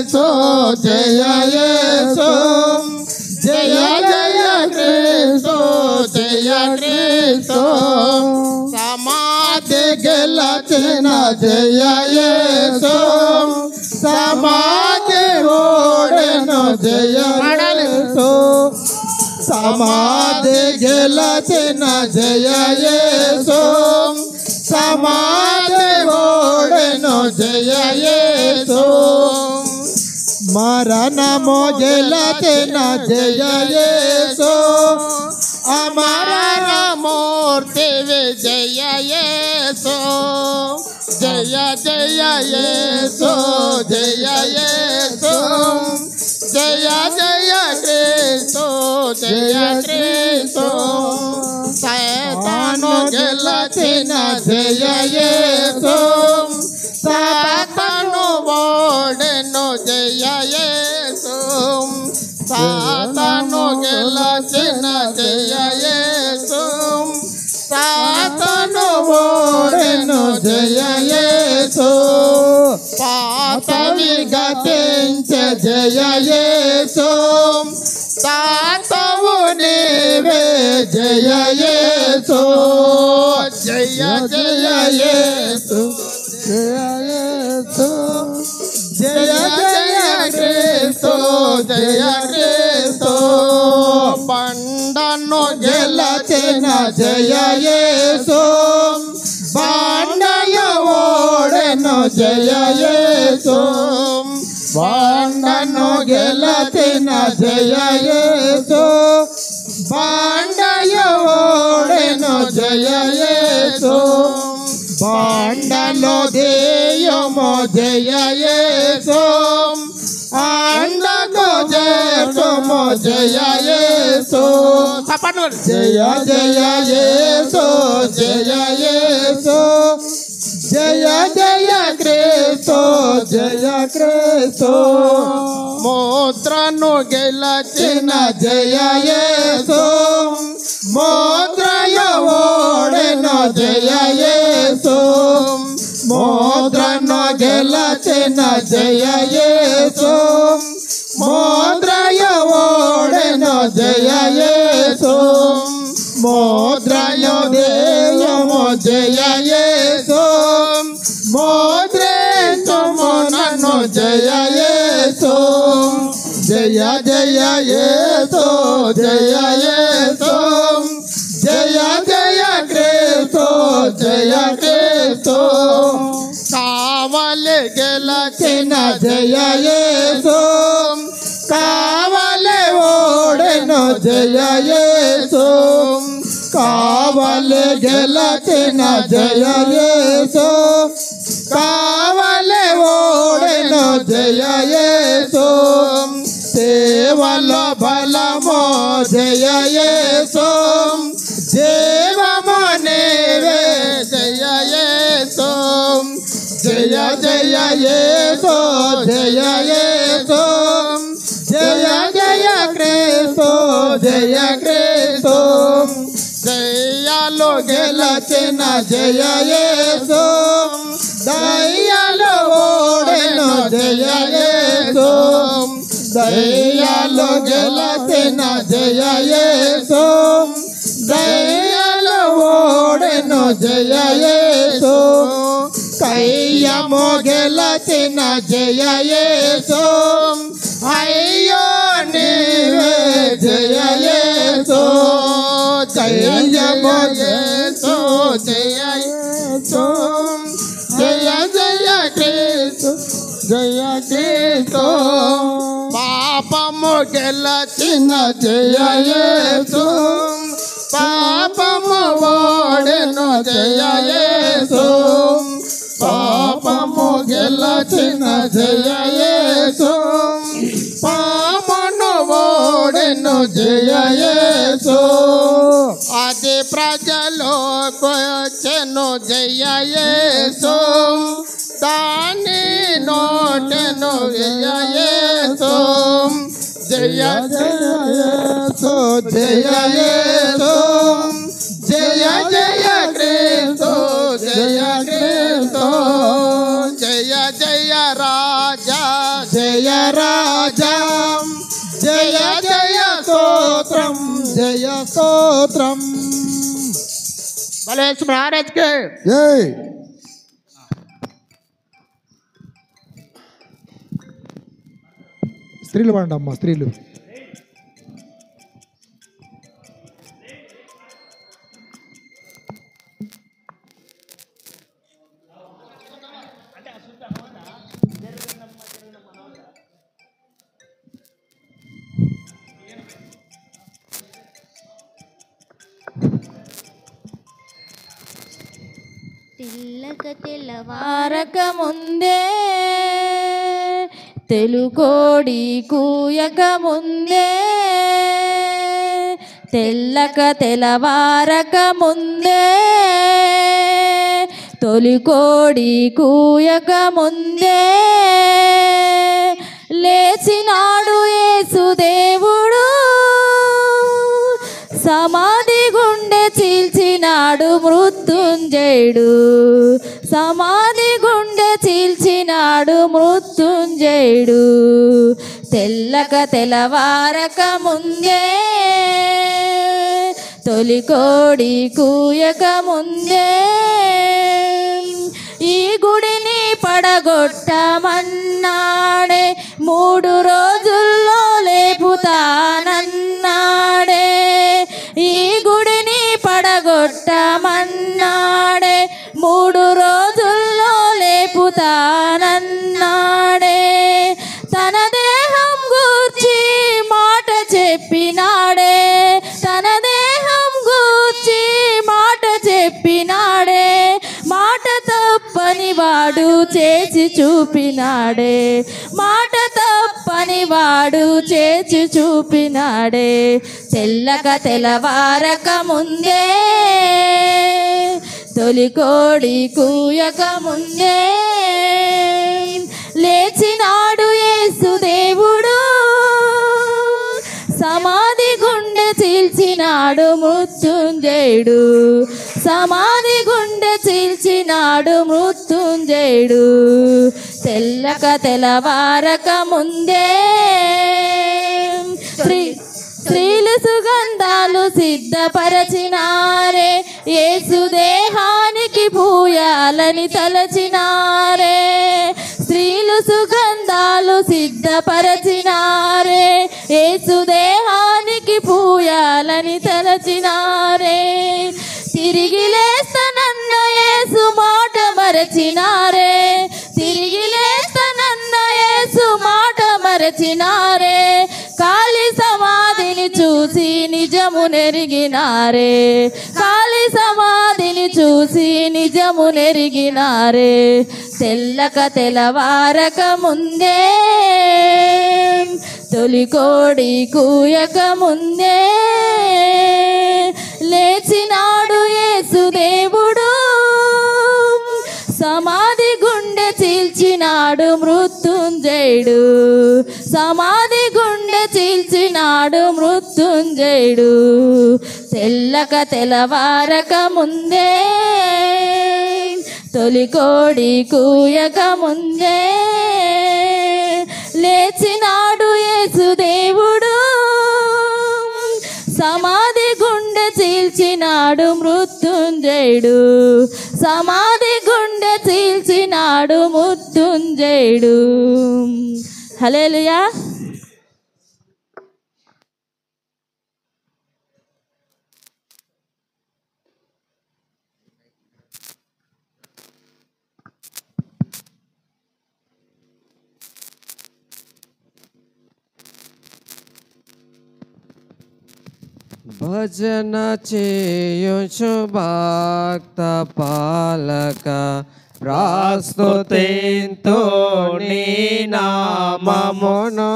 యేసు జయ యేసు జయ జయ క్రీస్తు జయ క్రీస్తు సమాధి గెలచిన జయ యేసు సమాధి ఓడెను జయ యేసు సమాధి గెలచిన జయ యేసు సమాధి ఓడెను జయ యేసు మరణము గెలచిన జయ యేసు అమర మూర్తి జయ యేసు జయ జయ యేసు జయ యేసు జయ జయ క్రీస్తు జయ క్రీస్తు సైతాను గెలచిన జయ యేసు సాతాను ఓడెను జయ యేసు సాతాను గెలచిన జయ యేసు సాతాను ఓడెను జయ యేసు పాపవి గతించే జయ యేసు తాతవు నీవే జయ యేసు జయ జయ యేసు జయ యేసు జయ జయ క్రీస్తు జయ క్రీస్తు బండను గెలచిన జయ యేసు బండయ ఓడెను జయ యేసు బండను గెలచిన జయ యేసు బండయ ఓడెను జయ యేసు బండలో దేయము జయ యేసు అండకు జయము జయ యేసు జయ జయ యేసు జయ యేసు జయ జయ క్రీస్తు జయ క్రీస్తు ముద్రను గెలచిన జయ యేసు ముద్రయ ఓడెను జయ యేసు ముద్రను గెలచిన జయ యేసు ముద్రయ ఓడెను జయ యేసు ముద్రయ దేయము జయ యేసు ముద్రేతుము నన్ను జయ యేసు జయ జయ యేసు జయ యేసు జయ జయ క్రీస్తు జయ క్రీస్తు కావలి గెలచిన జయ యేసు కావలి ఓడెను జయ యేసు కావలి గెలచిన జయ యేసు కావలి ఓడెను జయ యేసు సేవల బలమో జయ యేసు జీవము నీవే జయ యేసు జయ జయ యేసు జయ యేసు జయ జయ క్రీస్తు జయ క్రీస్తు దయ్యాలు గెలచిన జయ యేసు దయ్యాలు ఓడెను జయ యేసు దయ్యాలు గెలచిన జయ యేసు దయ్యాలు ఓడెను జయ యేసు కయ్యము గెలచిన జయ యేసు అయ్యో నీవే జయ యేసు కయ్యము యేసు జయ యేసు జయ జయ క్రీస్తు జయ క్రీస్తు పాపము గెలచిన జయ యేసు పాపము ఓడెను జయ యేసు పాపము గెలచిన జయ యేసు పాపను ఓడెను జయ యేసు అది ప్రజలకు వచ్చెను జయ యేసు దాని నోటెను జయ యేసు జయ జయ యేసు జయ యేసు జయ జయ క్రీస్తు జయ క్రీస్తు జయ జయ రాజా జయ రాజా జయ జయ స్తోత్రం జయ స్తోత్రం భలే మహారాజ్ కే జై. స్త్రీలు పండి అమ్మ స్త్రీలు. తెల్లవారక ముందే తెలుకోడి కూయక ముందే తెల్లవారక ముందే తొలికోడి కూయక ముందే లేచినాడు యేసుదేవుడు సమాధి గుండె చీల్చినాడు మృత్యుంజయుడు సమాధి గుండె చీల్చినాడు మృత్యుంజయుడు తెల్లవారక ముందే తొలికోడి కూయక ముందే ఈ గుడిని పడగొట్టమన్నాడే 3 రోజుల్లో లేపుతానన్నాడే ఈ గుడిని పడగొట్టమన్నాడే 3 రోజుల్లో లేపుతానన్నాడే తన దేహం గూర్చి మాట చెప్పినాడే తన దేహం గూర్చి మాట చెప్పినాడే మాట తప్పని వాడు చేసి చూపినాడే మాట తప్పని వాడు చేసి చూపినాడే తెల్లవారక ముందే తొలికోడి కూయక ముందే లేచినాడు యేసుదేవుడు సమాధి గుండె చీల్చినాడు మృత్యుంజయుడు సమాధి గుండె చీల్చినాడు మృత్యుంజయుడు తెల్లవారక ముందే స్త్రీలు సుగంధాలు సిద్ధపరచినారే యేసు దేహానికి పూయాలని తలచినారే స్త్రీలు సుగంధాలు సిద్ధపరచినారే యేసు దేహానికి పూయాలని తలచినారే తిరిగి లేస్తనన్న యేసు మాట మరచినారే తిరిగి లేస్తనన్న యేసు మాట మరచినారే కాలి సమాధిని చూసి నిజము నెరిగినారే కాలి సమాధిని చూసి నిజము నెరిగినారే తెల్లవారక ముందే తొలికోడి కూయక ముందే లేచినాడు యేసుదేవుడు సమాధి గుండె చీల్చినాడు మృత్యుంజయుడు సమాధి గుండె చీల్చినాడు మృత్యుంజయుడు తెల్లవారక ముందే తొలికోడి కూయక ముందే లేచినాడు యేసుదేవుడు సమాధి గుండె చీల్చినాడు మృత్యుంజయుడు సమాధి గుండె చీల్చినాడు మృత్యుంజయుడు హల్లెలూయా. భజన చేయుచు భక్త పాలక ప్రస్తుతింతు నీ నామమును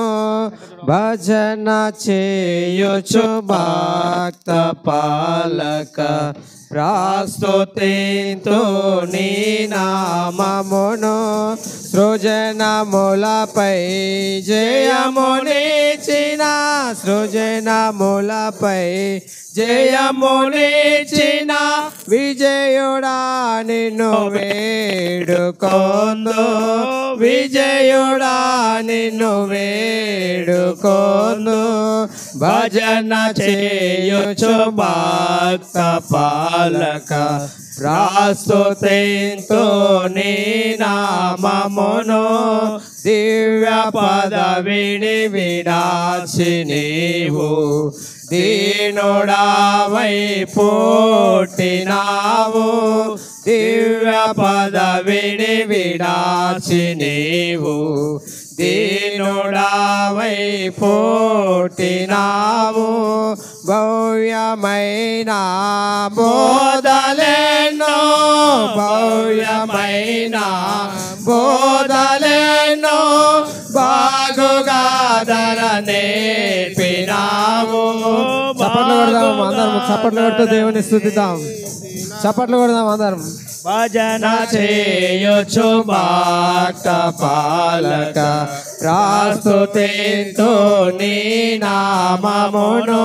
భజన చేయుచు భక్త పాలక ప్రస్తుతింతు నీ నామమును సృజనములపై జయమునిచిన సృజనములపై జయమునిచిన విజయుడా నిన్ను వేడుకొందు విజయుడా నిన్ను వేడుకొందు భజన చేయుచు భక్త పాలక ప్రస్తుతింతు నీ నామమును దివ్య పదవిని విడాచి నీవు దీనుడావై పుట్టినావు దివ్య పదవిని విడాచి నీవు దీనుడావై పుట్టినావు భవ్యమైన బోధలెన్నో భవ్యమైన బోధలెన్నో బాగుగా ధర నేర్పినావు. చప్పట్లు కొడదాం అందరం, చప్పట్లు కొడుతూ దేవుని స్తుతిద్దాం, చప్పట్లు కొడదాం అందరం. భజన చేయొచ్చు భక్త పాలక ప్రస్తుతింతు నీ నామమును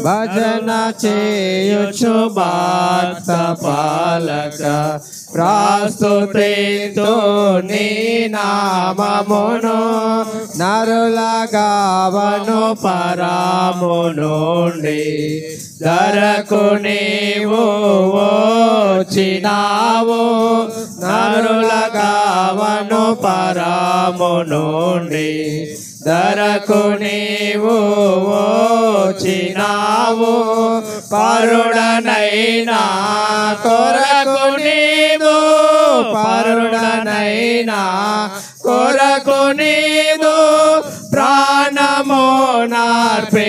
భజన చేయొచ్చు భక్త పాలక ప్రస్తుతింతు నీ నామమును నరులగావను పరము నుండి ధరకు నీవు వచ్చినావు నరులగావను పరము నుండి ధరకు నీవు వచ్చినావు పరుడనైనా కొరకు నీవు పరుడనైనా కొరకు నీవు ప్రాణము నార్పించినావు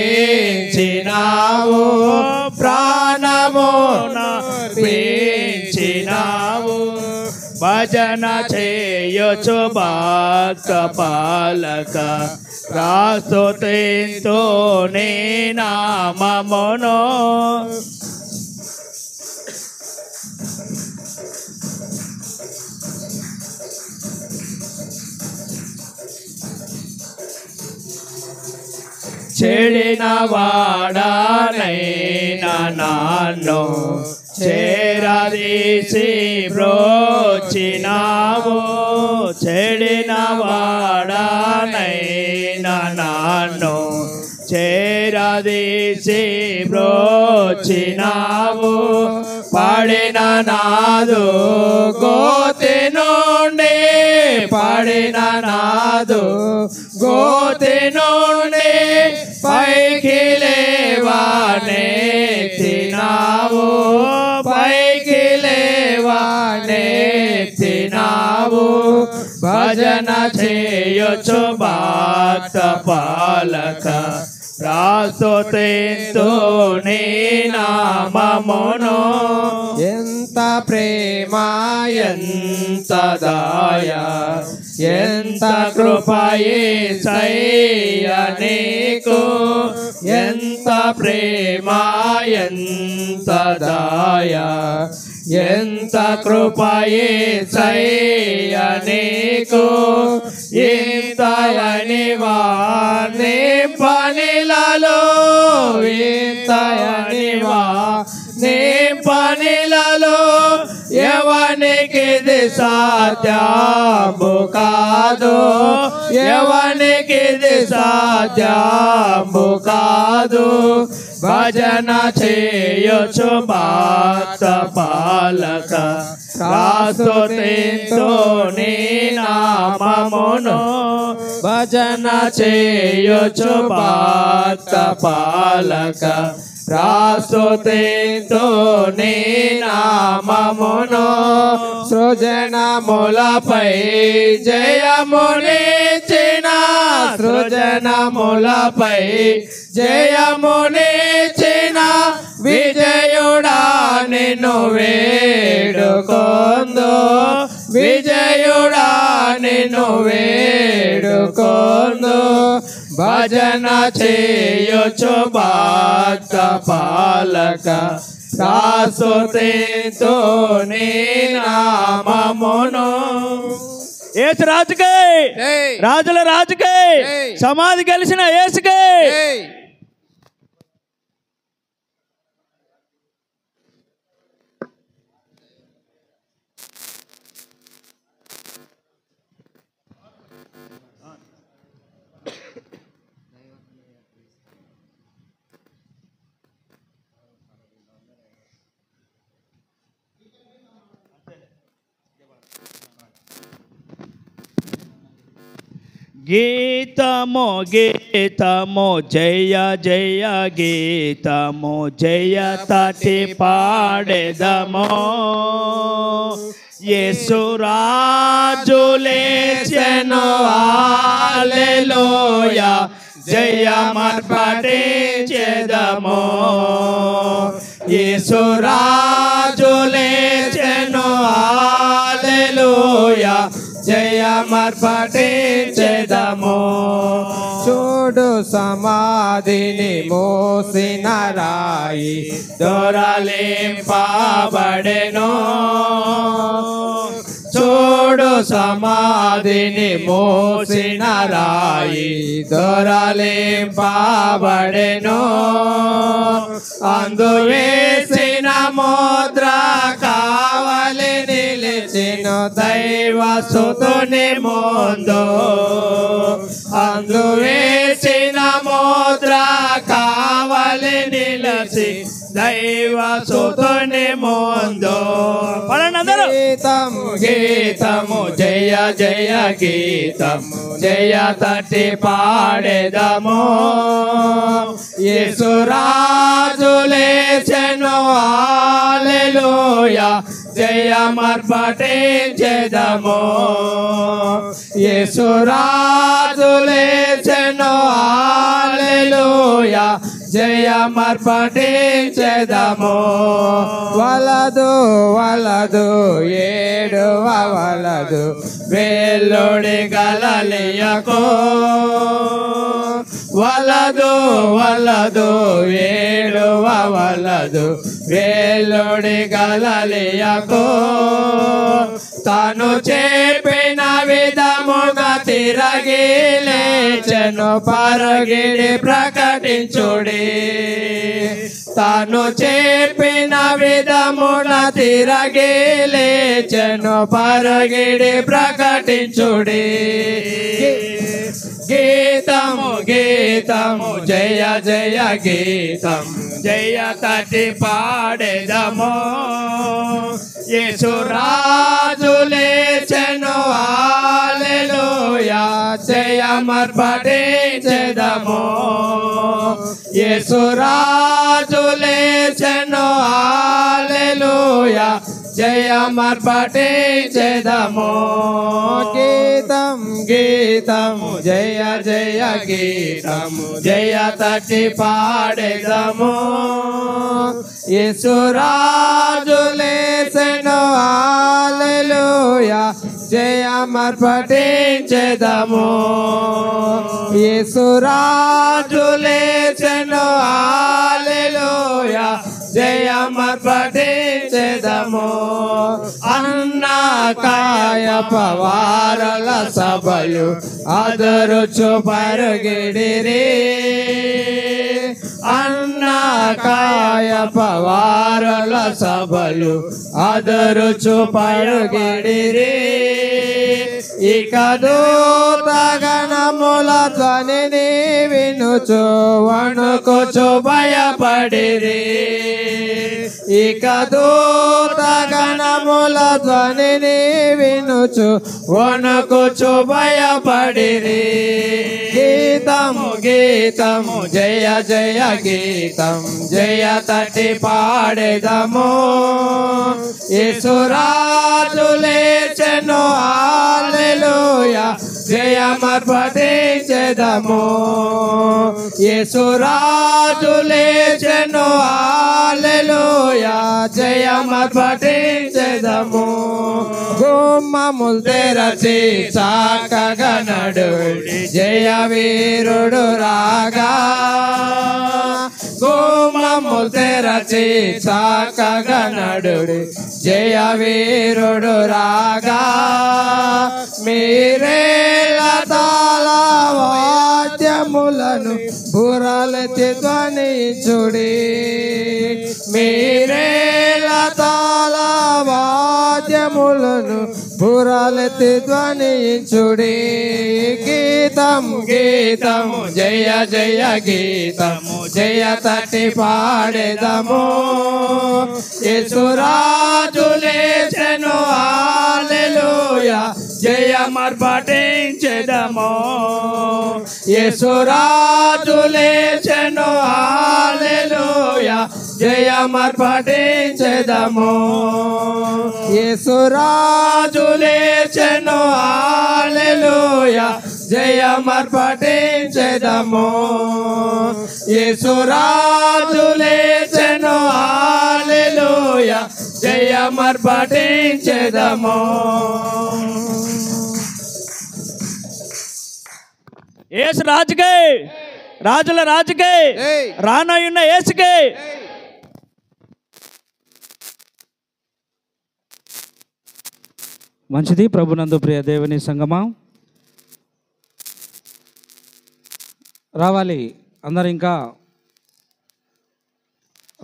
ప్రాణము నార్పించినావు. భజన చేయొచ్చు భక్త పాలక ప్రస్తుతింతు నీ నామమును చెడిన వాడనైనా నన్ను చేరదీసి బ్రోచినావు చెడిన వాడనైనా నన్ను చేరదీసి బ్రోచినావు పడిన నాదు గోతి నుండి పడిన నాదు గోతి నుండి పైకి లేవనెత్తినావు పైకి లేవనెత్తినావు. భజన చేయొచ్చు భక్త పాలక ప్రస్తుతింతు నీ నామమును ఎంత ప్రేమ ఎంత దయ ఎంత కృపయేసయ్య నీకు ఎంత ప్రేమ ఎంత దయ ఎంత కృపయేసయ్య నీకు ఇంతయని వాని పనిలలో ఇంతయని వాని పనిలలో ఎవనికిది సాధ్యము కాదు ఎవనికిది సాధ్యము కాదు. భజన చేయొచ్చు భక్త పాలక ప్రస్తుతింతు నీ నామమును భజన చేయొచ్చు భక్త పాలక ప్రస్తుతింతు నీ నామమును సృజనములపై జయమునిచ్చిన సృజనములపై జయమునిచ్చిన విజయుడా నిన్ను వేడుకొందు విజయుడా నిన్ను వేడుకొందు. భజన చేయొచ్చు భక్త పాలక ప్రస్తుతింతు నీ నామమును. యేసు రాజుకే రాజుల రాజుకే సమాధి కలిసిన యేసుకే. గీతము గీతము జయ జయ గీతము జయ తటి పాడెదము యేసు రాజు లేచెను హల్లెలూయా జయమర్పటించెదము యేసు రాజు లేచెను హల్లెలూయా జయమర్పటించెదము చూడు సమాధిని మోసిన రాయి దొరలింపబడెను చూడు సమాధిని మోసిన రాయి దొరలింపబడెను అందు వేసిన ముద్ర కావలి నిలిచిన దైవ సుతుని ముందు అందు వేసిన ముద్ర కావలి నిలిచి దైవ సుతుని ముందు పడనందరూ గీతము గీతము జయ జయ గీతము జయ తటి పాడెదము యేసు రాజు లేచెను హల్లెలూయా జయమర్పటించెదము యేసు రాజు లేచెను హల్లెలూయా జయమర్పటించెదము వలదు వలదు ఏడువ వలదు వెల్లుడి గలలియకు వలదు వలదు ఏడువ వలదు వెల్లుడి గలలియకు తాను చెప్పిన విధముగా తిరగి లేచెను పరుగిడి ప్రకటించుడి తాను చెప్పిన విధమున తిరగి లేచెను పరుగిడి ప్రకటించుడి గీతము గీతము జయ జయ గీతము జయ తటి పాడెదము యేసు రాజు లేచెను హల్లెలూయా జయమర్పటించెదము యేసు రాజు లేచెను హల్లెలూయా జయమర్పటించెదము గీతం గీతము జయ జయ గీతము జయ తటి పాడెదము యేసు రాజు లేచెను హల్లెలూయా జయమర్పటించెదము యేసు రాజు లేచెను హల్లెలూయా జయమర్పటించెదము అన్న కాయప వారల సభలు అదరుచు పరుగిడిరి అన్న కాయప వారల సభలు అదరుచు పరుగిడిరి ఇక దూతగణముల ధ్వనిని వినుచు వణుకుచు భయపడిరి ఇక దూతగణముల ధ్వనిని వినుచు వణుకుచు భయపడిరి గీతము గీతము జయ జయ గీతం జయ తటి పాడెదము యేసు రాజు లేచెను హల్లెలూయా జయమర్పటించెదము యేసు రాజు లేచెను హల్లెలూయా జయమర్పటించెదము గుమ్మములు తెరచి చక్కగా నడుడి జయ వీరుడు రాగా గుమ్మములు తెరచి చక్కగా నడుడి జయ వీరుడు రాగా మీరేల తాళ వాద్యములను బుర్రలెత్తి ధ్వనించుడి మీరేల తాళ వాద్యములను బుర్రలెత్తి ధ్వనించుడి గీతం గీతము జయ జయ గీతము జయ తటి పాడెదము యేసు రాజు లేచెను హల్లెలూయా హల్లెలూయా జయమర్పటించెదము యేసురాజు లేచెను హల్లెలూయా జయమర్పటించెదము యేసురాజు లేచెను హల్లెలూయా జయమర్పటించెదము యేసురాజు లేచెను హల్లెలూయా జయమర్పటించెదము యేసు రాజుకే రాజుల రాజుకే రానయ్యున్న యేసుకే మంచిది. ప్రభునందు ప్రియ దేవుని సంగమా రావాలి. అందరు ఇంకా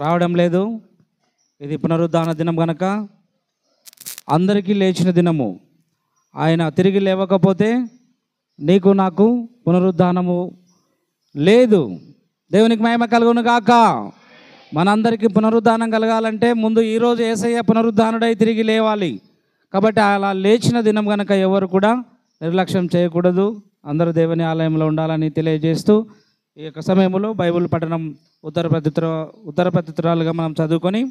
రావడం లేదు. ఇది పునరుద్ధాన దినం కనుక అందరికీ లేచిన దినము. ఆయన తిరిగి లేవకపోతే నీకు నాకు పునరుద్ధానము లేదు. దేవునికి మహిమ కలుగును గాక. మనందరికీ పునరుద్ధానం కలగాలంటే ముందు ఈరోజు యేసయ్య పునరుద్ధానుడై తిరిగి లేవాలి. కాబట్టి అలా లేచిన దినం కనుక ఎవరు కూడా నిర్లక్ష్యం చేయకూడదు. అందరూ దేవుని ఆలయంలో ఉండాలని తెలియజేస్తూ ఈ యొక్క సమయంలో బైబిల్ పఠనం ఉత్తర ప్రత్యుత్తరాలుగా మనం చదువుకొని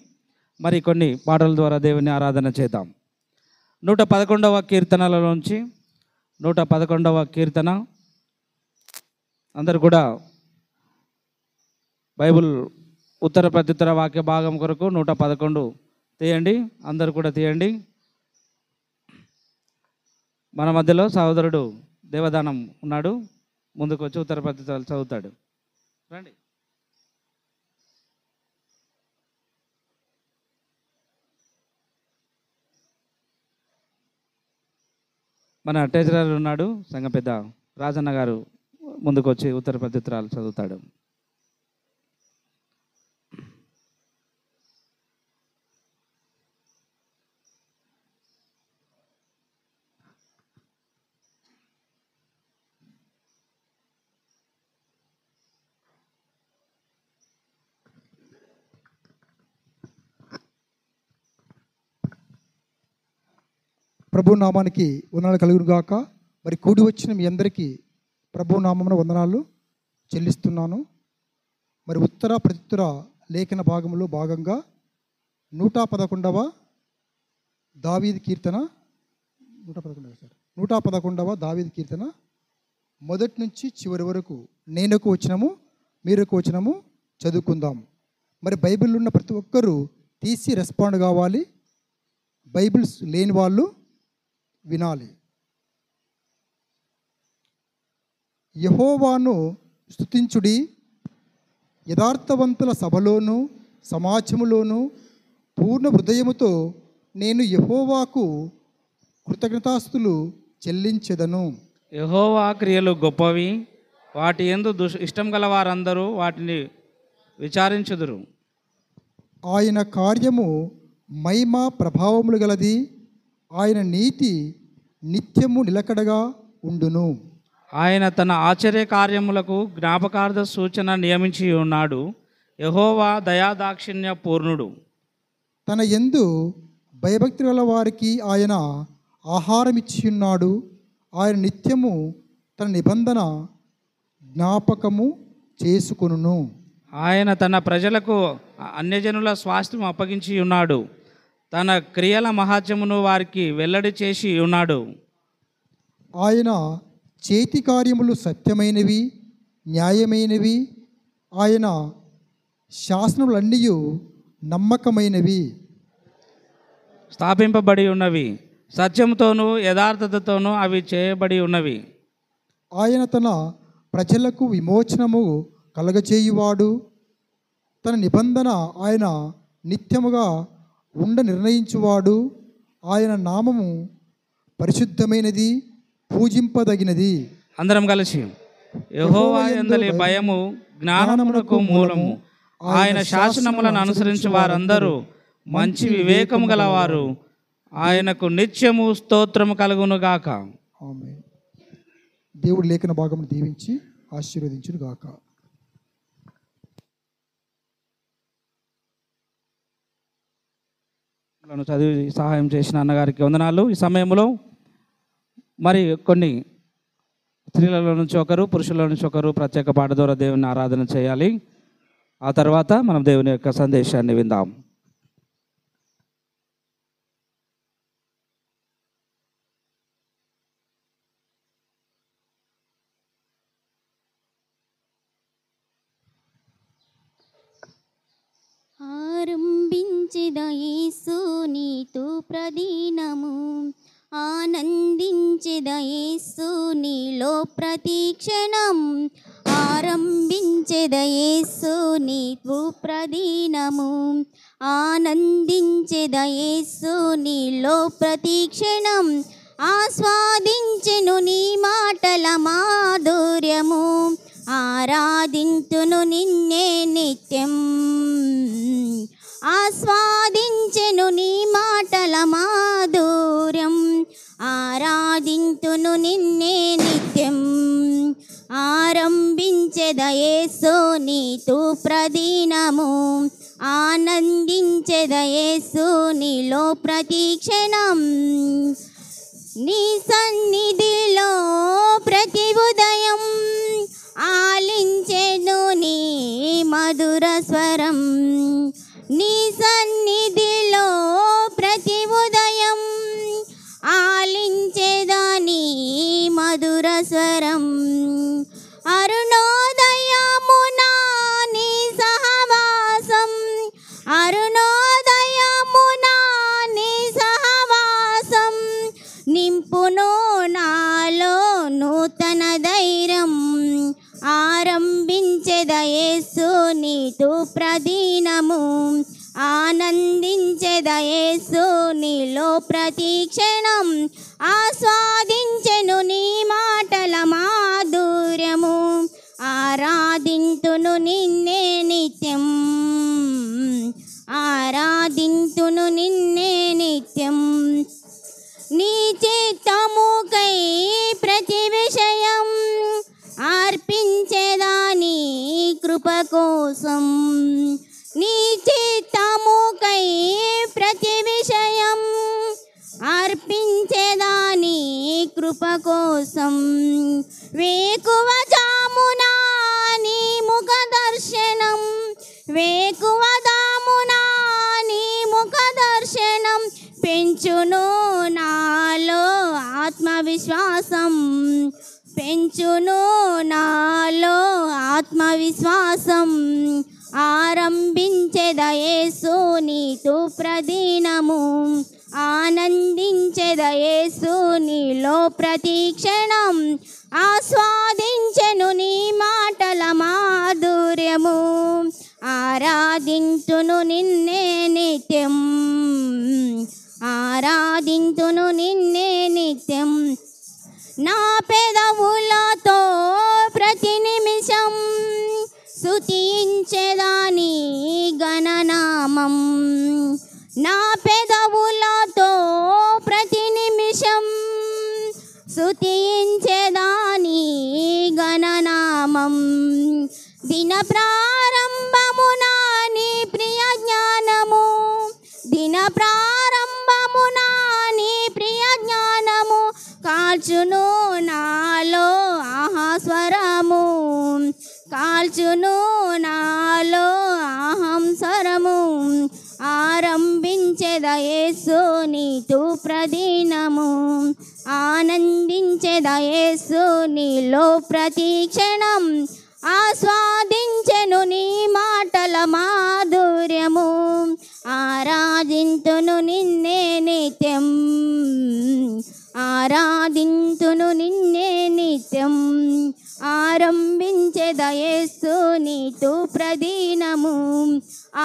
మరి కొన్ని పాటల ద్వారా దేవుని ఆరాధన చేద్దాం. 111వ కీర్తనలలోంచి 111వ కీర్తన. అందరు కూడా బైబిల్ ఉత్తర ప్రత్యుత్తర వాక్య భాగం కొరకు 111 తీయండి. అందరు కూడా తీయండి. మన మధ్యలో సహోదరుడు దేవదానం ఉన్నాడు. ముందుకు వచ్చి ఉత్తర ప్రత్యుత్తరాలు చదువుతాడు. రండి. మన ట్రెజరర్ ఉన్నాడు, సంఘ పెద్ద రాజన్న గారు ముందుకు వచ్చి ఉత్తర ప్రత్యుత్తరాలు చదువుతాడు. ప్రభు నామానికి వందనాలు కలుగును గాక. మరి కూడి వచ్చిన మీ అందరికీ ప్రభు నామమున వందనాలు చెల్లిస్తున్నాను. మరి ఉత్తర ప్రత్యుత్తర లేఖన భాగంలో భాగంగా 111వ దావీదు కీర్తన 111వ దావీదు కీర్తన మొదటి నుంచి చివరి వరకు నేనకు వచనము మీరకు వచనము చదువుకుందాం. మరి బైబిల్ ఉన్న ప్రతి ఒక్కరూ తీసి రెస్పాండ్ కావాలి. బైబిల్స్ లేని వాళ్ళు వినాలి. యెహోవాను స్తుతించుడి, యథార్థవంతుల సభలోను సమాజములోను పూర్ణ హృదయముతో నేను యెహోవాకు కృతజ్ఞతాస్తులు చెల్లించెదను. యెహోవా క్రియలు గొప్పవి, వాటి యందు ఇష్టం గల వారందరూ వాటిని విచారించుదురు. ఆయన కార్యము మహిమ ప్రభావములు గలది, ఆయన నీతి నిత్యము నిలకడగా ఉండును. ఆయన తన ఆశ్చర్య కార్యములకు జ్ఞాపకార్థ సూచన నియమించి ఉన్నాడు. యెహోవా దయాదాక్షిణ్య పూర్ణుడు. తన యందు భయభక్తి గల వారికి ఆయన ఆహారం ఇచ్చి ఉన్నాడు. ఆయన నిత్యము తన నిబంధన జ్ఞాపకము చేసుకొనును. ఆయన తన ప్రజలకు అన్యజనుల స్వాస్థ్యం అప్పగించి ఉన్నాడు. తన క్రియల మహాత్యమును వారికి వెల్లడి చేసి ఉన్నాడు. ఆయన చేతి కార్యములు సత్యమైనవి, న్యాయమైనవి. ఆయన శాసనములన్నీ నమ్మకమైనవి, స్థాపింపబడి ఉన్నవి. సత్యంతోనూ యథార్థతతోనూ అవి చేయబడి ఉన్నవి. ఆయన తన ప్రజలకు విమోచనము కలగచేయువాడు. తన నిబంధన ఆయన నిత్యముగా ఉండ నిర్ణయించువాడు. ఆయన నామము పరిశుద్ధమైనది, పూజింపదగినది. అందరం కలిసి యెహోవా యందలి భయము జ్ఞానమునకు మూలము. ఆయన శాసనములను అనుసరించి వారందరూ మంచి వివేకము గలవారు. ఆయనకు నిత్యము స్తోత్రము కలుగును గాక. ఆమేన్. దేవుడి లేఖన భాగమును దీవించి ఆశీర్వదించును గాక. చదివి సహాయం చేసిన అన్నగారికి వందనాలు. ఈ సమయంలో మరి కొన్ని స్త్రీలలో నుంచి ఒకరు, పురుషుల నుంచి ఒకరు ప్రత్యేక పాట ద్వారా దేవుని ఆరాధన చేయాలి. ఆ తర్వాత మనం దేవుని యొక్క సందేశాన్ని విందాం. ఆరంభించెద యేసు నీతో ప్రదీనము, ఆనందించెద యేసు నీలో ప్రతిక్షణం. ఆరంభించెద యేసు నీతో ప్రదీనము, ఆనందించెద యేసు నీలో ప్రతిక్షణం. ఆస్వాదించెను నీ మాటల మాధుర్యము, ఆరాధింతును నిన్నే నిత్యం. ఆస్వాదించెను నీ మాటల మాధుర్యం, ఆరాధింతును నిన్నే నిత్యం. ఆరంభించెద యేసు నీతో ప్రదీనము, ఆనందించెద యేసు నీలో ప్రతిక్షణం. నీ సన్నిధిలో ప్రతి ఉదయం ఆలించెను నీ మధుర స్వరం. నీ సన్నిధిలో ప్రతి ఉదయం ఆలించెదాని మధుర స్వరం. అరుణోదయమునా నీ సహవాసం, అరుణోదయమునా నీ సహవాసం. నింపును నాలో నూతన ధైర్యం, ఆరంభించెద యేసు నీతో ప్రదీనము, ఆనందించెద యేసు నీలో ప్రతిక్షణం. ఆస్వాదించెను నీ మాటల మాధుర్యము, ఆరాధింతును నిన్నే నిత్యం. ఆరాధింతును నిన్నే నిత్యం. నీ చిత్తముకై ప్రతి విషయం అర్పించేదాని కృప కోసం. నీ చిత్తముకై ప్రతి విషయం అర్పించేదాని కృప కోసం. వేకువ జామునా నీ ముఖ దర్శనం, వేకువ జామునా నీ ముఖ దర్శనం. పెంచును నాలో ఆత్మవిశ్వాసం, పెంచును నాలో ఆత్మవిశ్వాసం. ఆరంభించెద యేసు నీతో ప్రదీనము, ఆనందించెద యేసు నీలో ప్రతిక్షణం. ఆస్వాదించెను నీ మాటల మాధుర్యము, ఆరాధింతును నిన్నే నిత్యం. ఆరాధింతును నిన్నే నిత్యం. నా పెదవులతో ప్రతి నిమిషం స్తుతించెదాని గణనామం. నా పెదవులతో ప్రతి నిమిషం స్తుతించెదాని గణనామం. దిన ప్రారంభమునా నీ ప్రియ జ్ఞానము, దిన ప్రారంభమునా నీ ప్రియ జ్ఞానము. కాల్చును నాలో ఆహాస్వరము, కాల్చును నాలో అహం స్వరము. ఆరంభించెద యేసు నీతో ప్రదీనము, ఆనందించెద యేసు నీలో ప్రతిక్షణం. ఆస్వాదించెను నీ మాటల మాధుర్యము, ఆరాధింతును నిన్నే నిత్యం. ఆరాధింతును నిన్నే నిత్యం. ఆరంభించెద యేసు నీతో ప్రదీనము,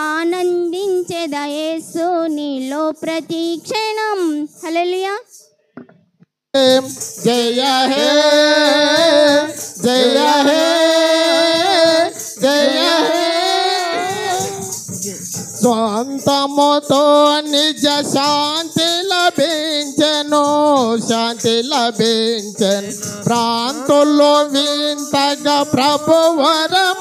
ఆనందించెద యేసు నీలో ప్రతిక్షణం. హల్లెలూయా. జయ హే జయ హే జయ హే. స్వంతముతో నిజ శాంతి లభించెను, శాంతి లభించెను. ప్రాంతుల్లో వింతగా ప్రభువరమాయను,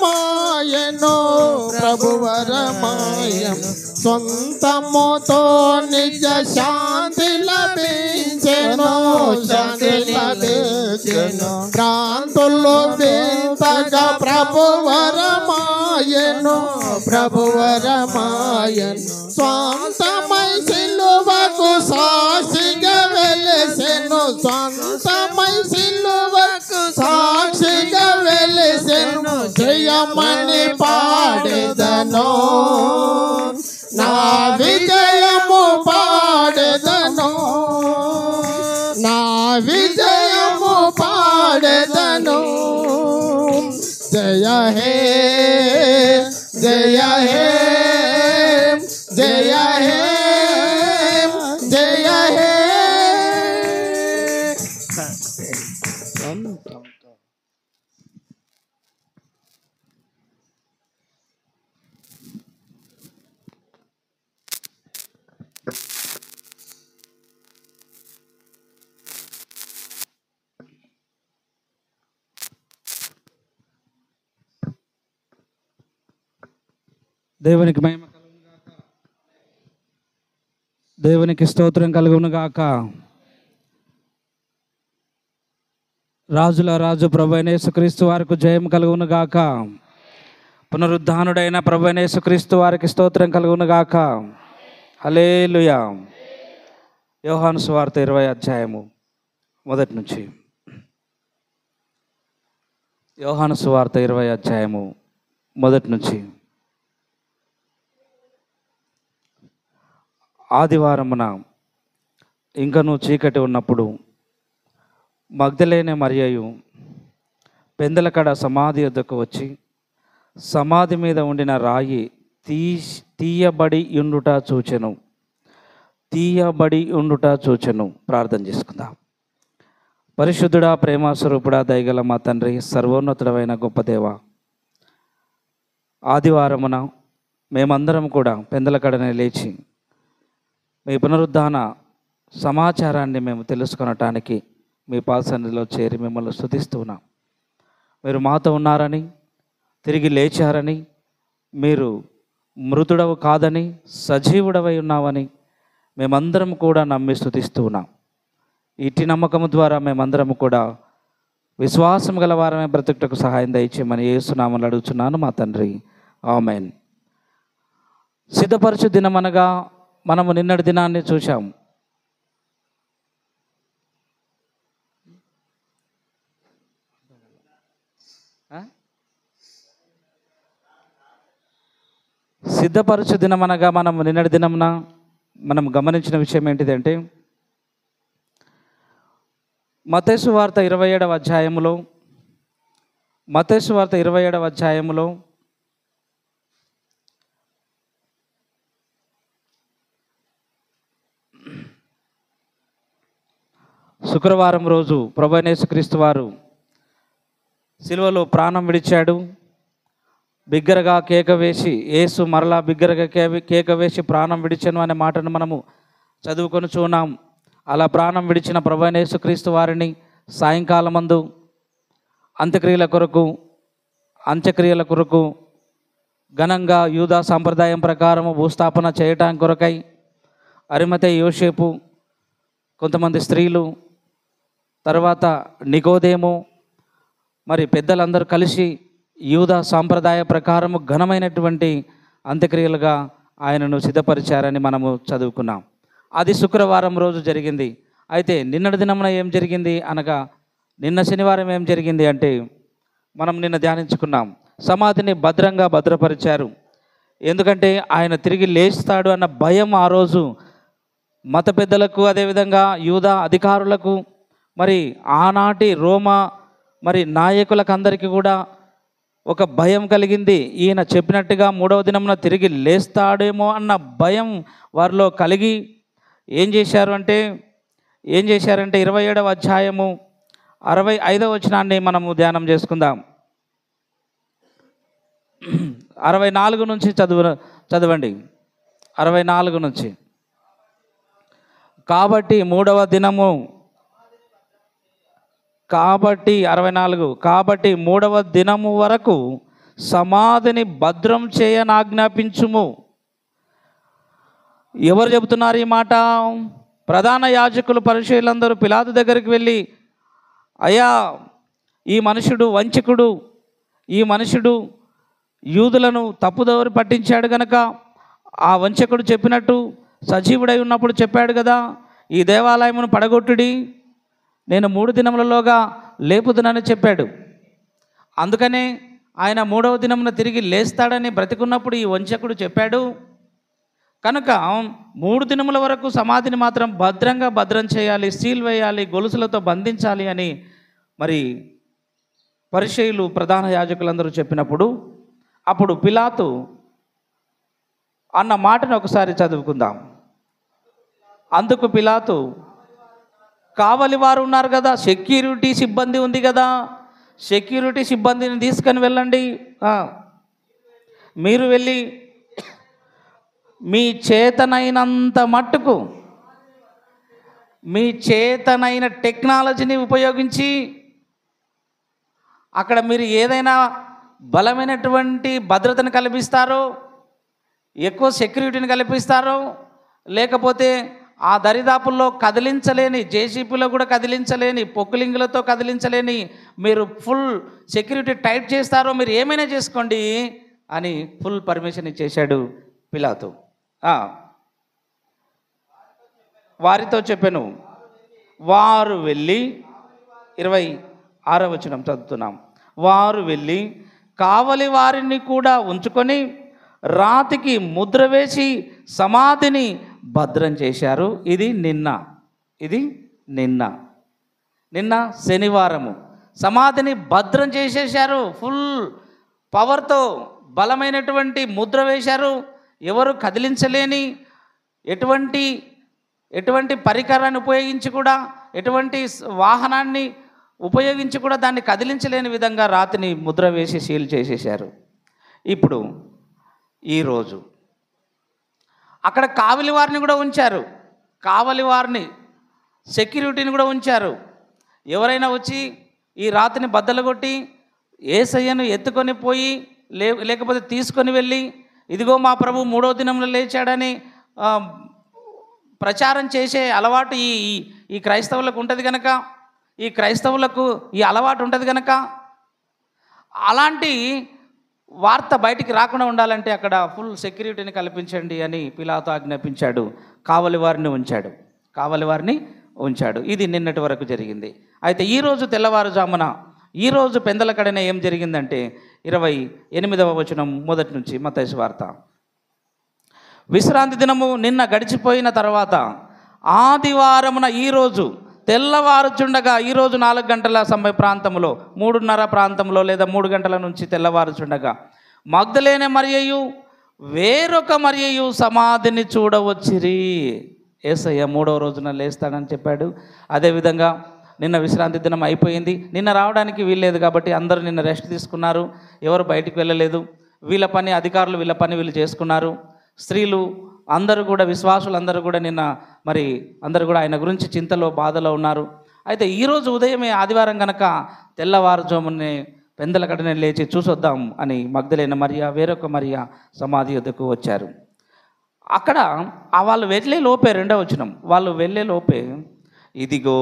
ప్రభువరమాయను. సొంతముతో నిజ శాంతి లభించెను, శాంతి లభించెను. ప్రాంతుల్లో వింతగా ప్రభువరమాయను, ప్రభువరమాయను. స్వంతమై సిలువకు సాక్షిగా వెలిసెను, స్వంతమై సిలువకు సాక్షిగా వెలిసెను. జయమని పాడెదను, నా విజయము పాడెదను, నా విజయము పాడెదను. జయ హే, జయ హే, జయ హే, జయ హే. దేవునికి మహిమ కలుగును గాక, దేవునికి స్తోత్రం కలుగును గాక. రాజుల రాజు ప్రభువైన యేసుక్రీస్తు వారికి జయం కలుగును గాక. పునరుద్ధానుడైన ప్రభువైన యేసుక్రీస్తు వారికి స్తోత్రం కలుగును గాక. హల్లెలూయా. యోహాను సువార్త 20 అధ్యాయము మొదటి నుంచి. యోహాను సువార్త 20 అధ్యాయము మొదటి నుంచి. ఆదివారమున ఇంకనూ చీకటి ఉన్నప్పుడు మగ్దలేనే మరియయు పెందలకడ సమాధి వద్దకు వచ్చి సమాధి మీద ఉండిన రాయి తీయబడి ఉండుట చూచెను, తీయబడి ఉండుట చూచెను. ప్రార్థన చేసుకుందాం. పరిశుద్ధుడా, ప్రేమస్వరూపుడా, దయగల మా తండ్రి, సర్వోన్నతుడమైన గొప్ప దేవ, ఆదివారమున మేమందరం కూడా పెందలకడనే లేచి మీ పునరుద్ధాన సమాచారాన్ని మేము తెలుసుకొనటానికి మీ పాదసన్నిధిలో చేరి మిమ్మల్ని స్తుతిస్తున్నాం. మీరు మాతో ఉన్నారని, తిరిగి లేచారని, మీరు మృతుడవు కాదని సజీవుడవై ఉన్నావని మేమందరం కూడా నమ్మి స్తుతిస్తున్నాం. ఇట్టి నమ్మకము ద్వారా మేమందరం కూడా విశ్వాసం గల వారమే బ్రతుకుటకు సహాయం దయచేయమని యేసునామములో అడుగుచున్నాను మా తండ్రి, ఆమేన్. సిద్ధపరచు దినమనగా మనము నిన్నటి దినాన్ని చూశాము. సిద్ధపరచు దినమనగా మనము నిన్నటి దినమున మనం గమనించిన విషయం ఏంటిదంటే, మత్తయి సువార్త 27వ అధ్యాయములో, మత్తయి సువార్త 27వ అధ్యాయములో శుక్రవారం రోజు ప్రభువైన యేసుక్రీస్తు వారు సిలువలో ప్రాణం విడిచాడు. బిగ్గరగా కేక వేసి, యేసు మరలా బిగ్గరగా కేక వేసి ప్రాణం విడిచెను అనే మాటను మనము చదువుకొని చూన్నాం. అలా ప్రాణం విడిచిన ప్రభువైన యేసుక్రీస్తు వారిని సాయంకాలమందు అంత్యక్రియల కొరకు ఘనంగా యూదా సాంప్రదాయం ప్రకారము భూస్థాపన చేయటానికి కొరకై అరిమతయి యోసేపు, కొంతమంది స్త్రీలు, తర్వాత నికోదేము, మరి పెద్దలందరూ కలిసి యూదా సాంప్రదాయ ప్రకారము ఘనమైనటువంటి అంత్యక్రియలుగా ఆయనను సిద్ధపరిచారని మనము చదువుకున్నాం. అది శుక్రవారం రోజు జరిగింది. అయితే నిన్నటి దినమున ఏం జరిగింది అనగా, నిన్న శనివారం ఏం జరిగింది అంటే, మనం నిన్న ధ్యానించుకున్నాం, సమాధిని భద్రంగా భద్రపరిచారు. ఎందుకంటే ఆయన తిరిగి లేస్తాడు అన్న భయం ఆ రోజు మత పెద్దలకు, అదేవిధంగా యూదా అధికారులకు, మరి ఆనాటి రోమా మరి నాయకులకు అందరికీ కూడా ఒక భయం కలిగింది. ఈయన చెప్పినట్టుగా 3వ దినమున తిరిగి లేస్తాడేమో అన్న భయం వారిలో కలిగి ఏం చేశారంటే 27వ అధ్యాయము 65వ వచనాన్ని మనము ధ్యానం చేసుకుందాం. 64 నుంచి చదవండి. 64 నుంచి. కాబట్టి 3వ దినము వరకు సమాధిని భద్రం చేయనాజ్ఞాపించుము. ఎవరు చెబుతున్నారు ఈ మాట? ప్రధాన యాజకులు పరిచయులందరూ పిలాతు దగ్గరికి వెళ్ళి, అయ్యా, ఈ మనుషుడు వంచకుడు, ఈ మనుషుడు యూదులను తప్పుదోవ పట్టించాడు గనక ఆ వంచకుడు చెప్పినట్టు సజీవుడై ఉన్నప్పుడు చెప్పాడు కదా, ఈ దేవాలయమును పడగొట్టుడి, నేను 3 దినములలోగా లేపుదునని చెప్పాడు. అందుకనే ఆయన 3వ దినమున తిరిగి లేస్తాడని బ్రతికున్నప్పుడు ఈ వంచకుడు చెప్పాడు కనుక 3 దినముల వరకు సమాధిని మాత్రం భద్రం చేయాలి, సీల్ వేయాలి, గొలుసులతో బంధించాలి అని మరి పరిసయ్యులు ప్రధాన యాజకులందరూ చెప్పినప్పుడు అప్పుడు పిలాతు అన్న మాటను ఒకసారి చదువుకుందాం. అందుకు పిలాతు, కావలి వారు ఉన్నారు కదా, సెక్యూరిటీ సిబ్బంది ఉంది కదా, సెక్యూరిటీ సిబ్బందిని తీసుకొని వెళ్ళండి, మీరు వెళ్ళి మీ చేతనైనంత మట్టుకు మీ చేతనైన టెక్నాలజీని ఉపయోగించి అక్కడ మీరు ఏదైనా బలమైనటువంటి భద్రతను కల్పిస్తారో, ఎక్కువ సెక్యూరిటీని కల్పిస్తారో, లేకపోతే ఆ దరిదాపుల్లో కదిలించలేని, జేసీపీలో కూడా కదిలించలేని, పొక్కులింగులతో కదిలించలేని మీరు ఫుల్ సెక్యూరిటీ టైట్ చేస్తారో, మీరు ఏమైనా చేసుకోండి అని ఫుల్ పర్మిషన్ ఇచ్చేశాడు పిలాతు. వారితో చెప్పాను, వారు వెళ్ళి 26వ వచనం చదువుతున్నాం. వారు వెళ్ళి కావలి వారిని కూడా ఉంచుకొని రాతికి ముద్ర వేసి సమాధిని భద్రం చేశారు. ఇది నిన్న శనివారము సమాధిని భద్రం చేసేశారు. ఫుల్ పవర్తో బలమైనటువంటి ముద్ర వేశారు. ఎవరు కదిలించలేని, ఎటువంటి పరికరాన్ని ఉపయోగించి కూడా, ఎటువంటి వాహనాన్ని ఉపయోగించి కూడా దాన్ని కదిలించలేని విధంగా రాతిని ముద్ర వేసి సీల్ చేసేశారు. ఇప్పుడు ఈరోజు అక్కడ కావలి వారిని కూడా ఉంచారు, కావలి వారిని సెక్యూరిటీని కూడా ఉంచారు. ఎవరైనా వచ్చి ఈ రాతిని బద్దలుగొట్టి యేసయ్యను ఎత్తుకొని పోయి లేకపోతే తీసుకొని వెళ్ళి, ఇదిగో మా ప్రభు 3వ దినంలో లేచాడని ప్రచారం చేసే అలవాటు ఈ క్రైస్తవులకు ఉంటుంది కనుక, ఈ క్రైస్తవులకు ఈ అలవాటు ఉంటుంది కనుక, అలాంటి వార్త బయటికి రాకుండా ఉండాలంటే అక్కడ ఫుల్ సెక్యూరిటీని కల్పించండి అని పిలాతు ఆజ్ఞాపించాడు. కావలి వారిని ఉంచాడు. ఇది నిన్నటి వరకు జరిగింది. అయితే ఈరోజు తెల్లవారుజామున, ఈరోజు పెందలకడనే ఏం జరిగిందంటే 28వ వచనం మొదటి నుంచి మత్తయి సువార్త. విశ్రాంతి దినము నిన్న గడిచిపోయిన తర్వాత ఆదివారమున ఈరోజు తెల్లవారుచుండగా, ఈరోజు 4 గంటల సమయ ప్రాంతంలో, 3:30 ప్రాంతంలో లేదా 3 గంటల నుంచి తెల్లవారుచుండగా మగ్దలేనే మరియయు వేరొక మరియయు సమాధిని చూడవచ్చిరి. యేసయ్య 3వ రోజున లేస్తాడని చెప్పాడు. అదేవిధంగా నిన్న విశ్రాంతి దినం అయిపోయింది. నిన్న రావడానికి వీల్లేదు కాబట్టి అందరూ నిన్న రెస్ట్ తీసుకున్నారు. ఎవరు బయటికి వెళ్ళలేదు. వీళ్ళ పని అధికారులు వీళ్ళ పని వీళ్ళు చేసుకున్నారు. స్త్రీలు అందరూ కూడా, విశ్వాసులు అందరూ కూడా నిన్న మరి అందరూ కూడా ఆయన గురించి చింతలో బాధలో ఉన్నారు. అయితే ఈరోజు ఉదయమే ఆదివారం కనుక తెల్లవారుజామునే పెందలకడనే లేచి చూసొద్దాం అని మగ్దలేన మరియా వేరొక మరియా సమాధి వద్దకు వచ్చారు. అక్కడ వాళ్ళు వెళ్ళే లోపే, 2వ వచనం, వాళ్ళు వెళ్ళే లోపే ఇదిగో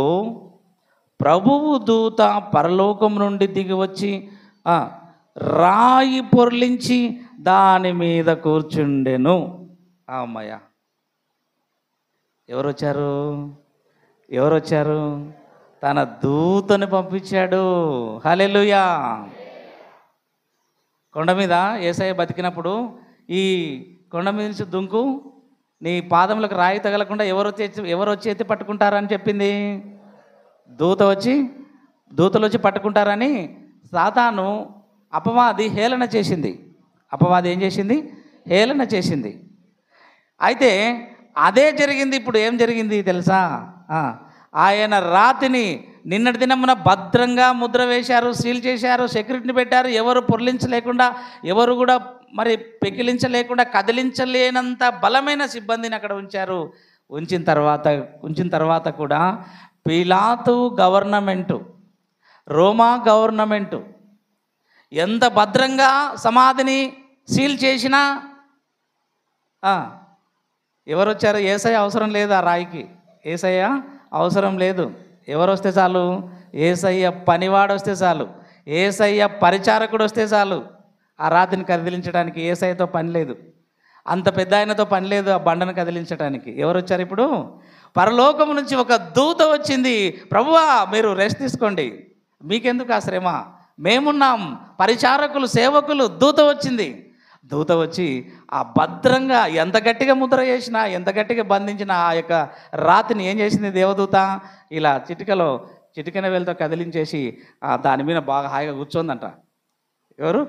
ప్రభువు దూత పరలోకం నుండి దిగి వచ్చి రాయి పొర్లించి దాని మీద కూర్చుండెను. అమ్మయ్య, ఎవరు వచ్చారు? తన దూతని పంపించాడు. హల్లెలూయా. కొండ మీద యేసయ్య బతికినప్పుడు ఈ కొండ మీద నుంచి దుంకు, నీ పాదములకు రాయి తగలకుండా ఎవరు వచ్చి ఎత్తి పట్టుకుంటారని చెప్పింది. దూతలు వచ్చి పట్టుకుంటారని సాతాను అపవాది హేళన చేసింది. అపవాది ఏం చేసింది? హేళన చేసింది. అయితే అదే జరిగింది. ఇప్పుడు ఏం జరిగింది తెలుసా? ఆయన రాతిని నిన్నటి దినమున భద్రంగా ముద్ర వేశారు, సీల్ చేశారు, సెక్యూరిటీని పెట్టారు. ఎవరు పొర్లించలేకుండా, ఎవరు కూడా మరి పెకిలించలేకుండా, కదిలించలేనంత బలమైన సిబ్బందిని అక్కడ ఉంచారు. ఉంచిన తర్వాత కూడా పిలాతు గవర్నమెంటు, రోమా గవర్నమెంటు ఎంత భద్రంగా సమాధిని సీల్ చేసినా ఎవరు వచ్చారు? యేసయ్య అవసరం లేదు ఆ రాయికి, యేసయ్య అవసరం లేదు. ఎవరు వస్తే చాలు? యేసయ్య పనివాడు వస్తే చాలు, యేసయ్య పరిచారకుడు వస్తే చాలు ఆ రాతిని కదిలించడానికి. యేసయ్యతో పని లేదు, అంత పెద్ద ఆయనతో పని లేదు ఆ బండను కదిలించడానికి. ఎవరు వచ్చారు ఇప్పుడు? పరలోకం నుంచి ఒక దూత వచ్చింది, ప్రభువా మీరు రెస్ట్ తీసుకోండి, మీకెందుకు ఆ శ్రమ, మేమున్నాం, పరిచారకులు, సేవకులు. దూత వచ్చింది. దూత వచ్చి ఆ భద్రంగా ఎంత గట్టిగా ముద్ర చేసినా, ఎంత గట్టిగా బంధించినా ఆ యొక్క రాతిని ఏం చేసింది దేవదూత? ఇలా చిటికెన వేలతో కదిలించేసి దాని మీద బాగా హాయిగా కూర్చోందంట. ఎవరు?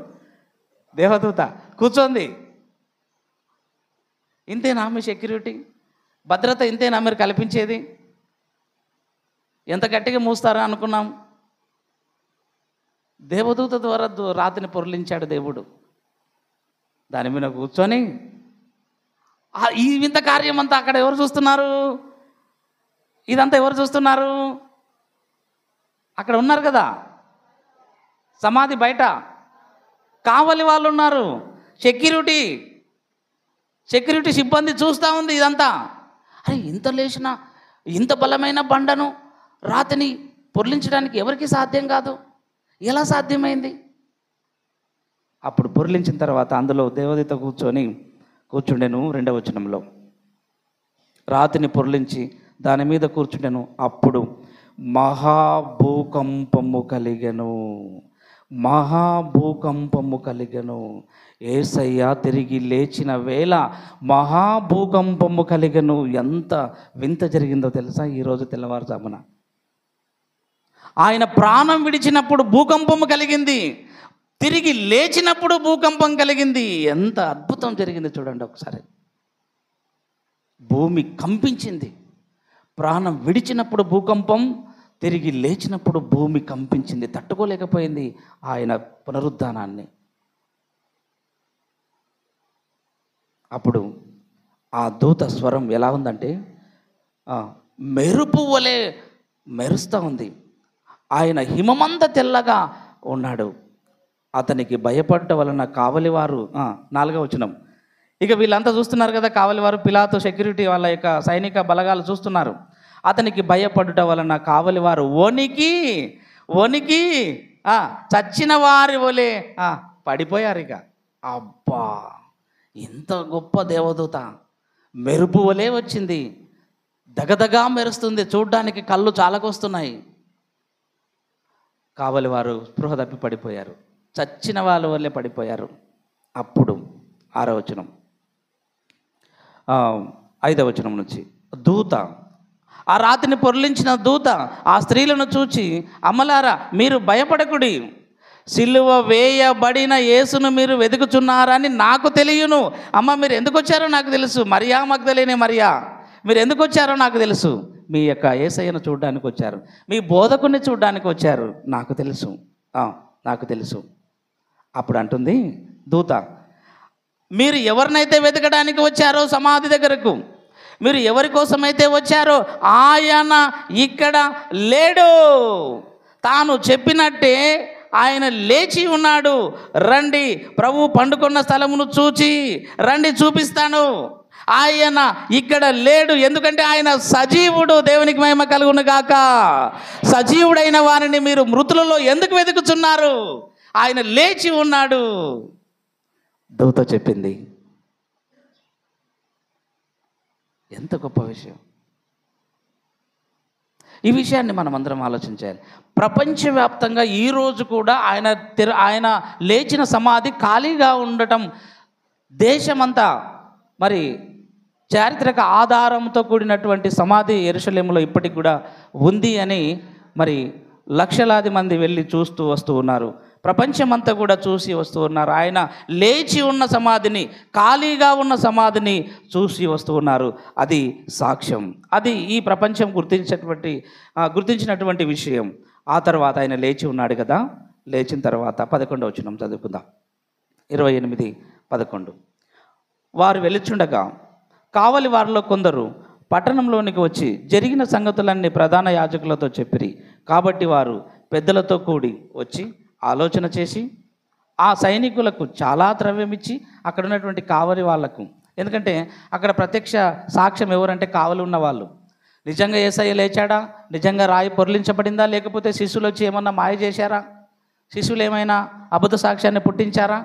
దేవదూత కూర్చోంది. ఇంతేనా మీ సెక్యూరిటీ భద్రత? ఇంతేనా మీరు కల్పించేది? ఎంత గట్టిగా మూస్తారా అనుకున్నాం. దేవదూత ద్వారా రాతిని పొరలించాడు దేవుడు. దాని మీద కూర్చొని ఈ వింత కార్యం అంతా అక్కడ ఎవరు చూస్తున్నారు? ఇదంతా ఎవరు చూస్తున్నారు? అక్కడ ఉన్నారు కదా, సమాధి బయట కావలి వాళ్ళు ఉన్నారు, సెక్యూరిటీ సిబ్బంది చూస్తూ ఉంది ఇదంతా. అరే ఇంత లేచిన ఇంత బలమైన బండను రాతిని పొర్లించడానికి ఎవరికి సాధ్యం కాదు, ఎలా సాధ్యమైంది? అప్పుడు పొర్లించిన తర్వాత అందులో దేవదూత కూర్చుండెను. 2వ వచనంలో రాతిని పొర్లించి దాని మీద కూర్చుండెను. అప్పుడు మహాభూకంపము కలిగెను. యేసయ్య తిరిగి లేచిన వేళ మహాభూకంపము కలిగెను. ఎంత వింత జరిగిందో తెలుసా? ఈరోజు తెల్లవారుజామున ఆయన ప్రాణం విడిచినప్పుడు భూకంపము కలిగింది, తిరిగి లేచినప్పుడు భూకంపం కలిగింది. ఎంత అద్భుతం జరిగింది చూడండి ఒకసారి. భూమి కంపించింది. ప్రాణం విడిచినప్పుడు భూకంపం, తిరిగి లేచినప్పుడు భూమి కంపించింది. తట్టుకోలేకపోయింది ఆయన పునరుద్ధానాన్ని. అప్పుడు ఆ దూత స్వరం ఎలా ఉందంటే మెరుపు వలె మెరుస్తూ ఉంది. ఆయన హిమమంత తెల్లగా ఉన్నాడు. అతనికి భయపడ్డ వలన కావలివారు 4వ వచనం. ఇక వీళ్ళంతా చూస్తున్నారు కదా, కావలివారు, పిలాతు, సెక్యూరిటీ, వాళ్ళ యొక్క సైనిక బలగాలు చూస్తున్నారు. అతనికి భయపడుట వలన కావలివారు వణికి చచ్చిన వారి వలె పడిపోయారు. ఇక అబ్బా ఇంత గొప్ప దేవదూత మెరుపు వలె వచ్చింది, దగదగా మెరుస్తుంది, చూడ్డానికి కళ్ళు చాలకొస్తున్నాయి. కావలివారు స్పృహ తప్పి పడిపోయారు, చచ్చిన వాళ్ళ వల్లే పడిపోయారు. అప్పుడు 6వ వచనం, 5వ వచనం నుంచి దూత, ఆ రాతిని పొర్లించిన దూత ఆ స్త్రీలను చూచి, అమ్మలారా మీరు భయపడకుడి, సిలువ వేయబడిన యేసును మీరు వెతుకుచున్నారని నాకు తెలియను. అమ్మ మీరు ఎందుకు వచ్చారో నాకు తెలుసు, మరియా మగ్దలేనే మరియా, మీరు ఎందుకు వచ్చారో నాకు తెలుసు. మీ యొక్క యేసయ్యను చూడడానికి వచ్చారు, మీ బోధకుని చూడడానికి వచ్చారు, నాకు తెలుసు. అప్పుడు అంటుంది దూత, మీరు ఎవరినైతే వెతకడానికి వచ్చారో సమాధి దగ్గరకు, మీరు ఎవరి కోసమైతే వచ్చారో ఆయన ఇక్కడ లేడు, తాను చెప్పినట్టే ఆయన లేచి ఉన్నాడు. రండి, ప్రభు పండుకున్న స్థలమును రండి చూపిస్తాను. ఆయన ఇక్కడ లేడు, ఎందుకంటే ఆయన సజీవుడు. దేవునికి మహిమ కలుగును గాక. సజీవుడైన వారిని మీరు మృతులలో ఎందుకు వెతుకుతున్నారు? ఆయన లేచి ఉన్నాడు. దూత చెప్పింది. ఎంత గొప్ప విషయం! ఈ విషయాన్ని మనం అందరం ఆలోచించాలి. ప్రపంచవ్యాప్తంగా ఈరోజు కూడా ఆయన లేచిన సమాధి ఖాళీగా ఉండటం, దేశమంతా మరి చారిత్రక ఆధారంతో కూడినటువంటి సమాధి యెరూషలేములో ఇప్పటికి కూడా ఉంది అని మరి లక్షలాది మంది వెళ్ళి చూస్తూ వస్తూ ఉన్నారు. ప్రపంచమంతా కూడా చూసి వస్తూ ఉన్నారు. ఆయన లేచి ఉన్న సమాధిని, ఖాళీగా ఉన్న సమాధిని చూసి వస్తూ ఉన్నారు. అది సాక్ష్యం, అది ఈ ప్రపంచం గుర్తించినటువంటి విషయం. ఆ తర్వాత ఆయన లేచి ఉన్నాడు కదా. లేచిన తర్వాత 11వ వచనం చదువుకుందాం. 28:11. వారు వెలుచుండగా కావలి వారిలో కొందరు పట్టణంలోనికి వచ్చి జరిగిన సంగతులన్నీ ప్రధాన యాజకులతో చెప్పిరి. కాబట్టి వారు పెద్దలతో కూడి వచ్చి ఆలోచన చేసి ఆ సైనికులకు చాలా ద్రవ్యం ఇచ్చి అక్కడ ఉన్నటువంటి కావలి వాళ్లకు, ఎందుకంటే అక్కడ ప్రత్యక్ష సాక్ష్యం ఎవరంటే కావలి ఉన్న వాళ్ళు, నిజంగా యేసయ్య లేచాడా, నిజంగా రాయి పొర్లించబడిందా, లేకపోతే శిష్యులు వచ్చి ఏమన్నా మాయ చేశారా, శిష్యులు ఏమైనా అబద్ధ సాక్ష్యాన్ని పుట్టించారా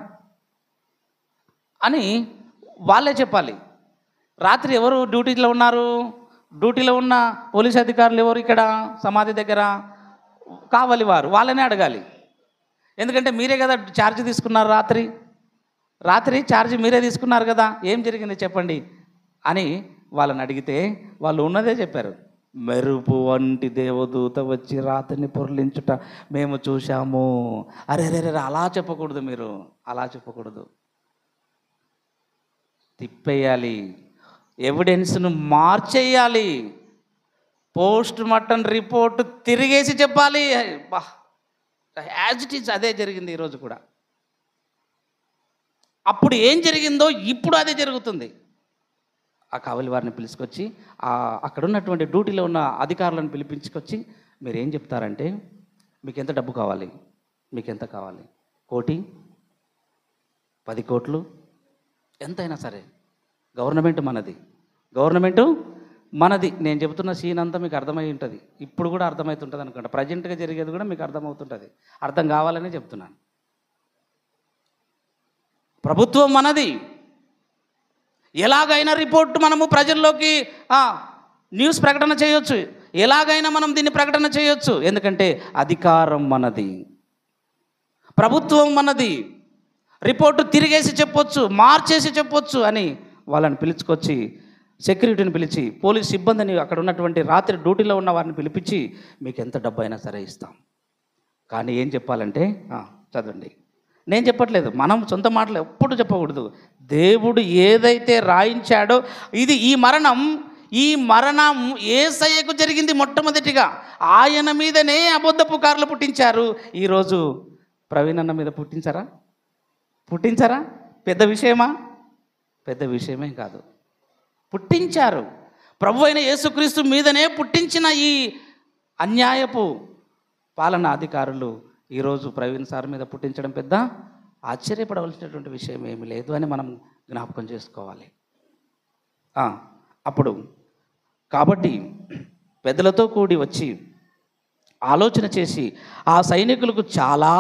అని వాళ్ళే చెప్పాలి. రాత్రి ఎవరు డ్యూటీలో ఉన్నారు? డ్యూటీలో ఉన్న పోలీస్ అధికారులు ఎవరు? ఇక్కడ సమాధి దగ్గర కావలి వారు, వాళ్ళనే అడగాలి. ఎందుకంటే మీరే కదా ఛార్జ్ తీసుకున్నారు, రాత్రి ఛార్జ్ మీరే తీసుకున్నారు కదా, ఏం జరిగింది చెప్పండి అని వాళ్ళని అడిగితే వాళ్ళు ఉన్నదే చెప్పారు. మెరుపు వంటి దేవదూత వచ్చి రాత్రిని పొర్లించుట మేము చూశాము. అరే అలా చెప్పకూడదు, మీరు అలా చెప్పకూడదు, తిప్పేయాలి, ఎవిడెన్స్ను మార్చేయాలి, పోస్ట్ మార్టం రిపోర్ట్ తిరిగేసి చెప్పాలి. యాజ్ ఇట్ ఈజ్ అదే జరిగింది ఈరోజు కూడా. అప్పుడు ఏం జరిగిందో ఇప్పుడు అదే జరుగుతుంది. ఆ కావలి వారిని పిలుచుకొచ్చి అక్కడ ఉన్నటువంటి డ్యూటీలో ఉన్న అధికారులను పిలిపించుకొచ్చి మీరు ఏం చెప్తారంటే, మీకు ఎంత డబ్బు కావాలి, మీకు ఎంత కావాలి, 1 కోటి 10 కోట్లు ఎంతైనా సరే, గవర్నమెంట్ మనది. నేను చెబుతున్న సీన్ అంతా మీకు అర్థమై ఉంటుంది, ఇప్పుడు కూడా అర్థమవుతుంటుంది అనుకుంటా, ప్రజెంట్గా జరిగేది కూడా మీకు అర్థమవుతుంటుంది. అర్థం కావాలని చెప్తున్నాను. ప్రభుత్వం మనది. ఎలాగైనా రిపోర్ట్ మనము ప్రజల్లోకి న్యూస్ ప్రకటన చేయొచ్చు, ఎలాగైనా మనం దీన్ని ప్రకటన చేయొచ్చు. ఎందుకంటే అధికారం మనది, ప్రభుత్వం మనది. రిపోర్టు తిరిగేసి చెప్పొచ్చు, మార్చేసి చెప్పొచ్చు అని వాళ్ళని పిలుచుకొచ్చి, సెక్యూరిటీని పిలిచి, పోలీస్ సిబ్బందిని, అక్కడ ఉన్నటువంటి రాత్రి డ్యూటీలో ఉన్న వారిని పిలిపించి మీకు ఎంత డబ్బు అయినా సరే ఇస్తాం. కానీ ఏం చెప్పాలంటే, చదవండి, నేను చెప్పట్లేదు, మనం సొంత మాటలు ఎప్పుడు చెప్పకూడదు. దేవుడు ఏదైతే రాయించాడో ఇది, ఈ మరణం యేసయ్యకు జరిగింది మొట్టమొదటిగా. ఆయన మీదనే అబద్ధ పుకార్లు పుట్టించారు. ఈరోజు ప్రవీణ్ అన్న మీద పుట్టించారా? పెద్ద విషయమా? పెద్ద విషయమే కాదు, పుట్టించారు. ప్రభు అయిన యేసుక్రీస్తు మీదనే పుట్టించిన ఈ అన్యాయపు పాలనా అధికారులు ఈరోజు ప్రవీణ్ సార్ మీద పుట్టించడం పెద్ద ఆశ్చర్యపడవలసినటువంటి విషయం ఏమీ లేదు అని మనం జ్ఞాపకం చేసుకోవాలి. అప్పుడు కాబట్టి పెద్దలతో కూడి వచ్చి ఆలోచన చేసి ఆ సైనికులకు చాలా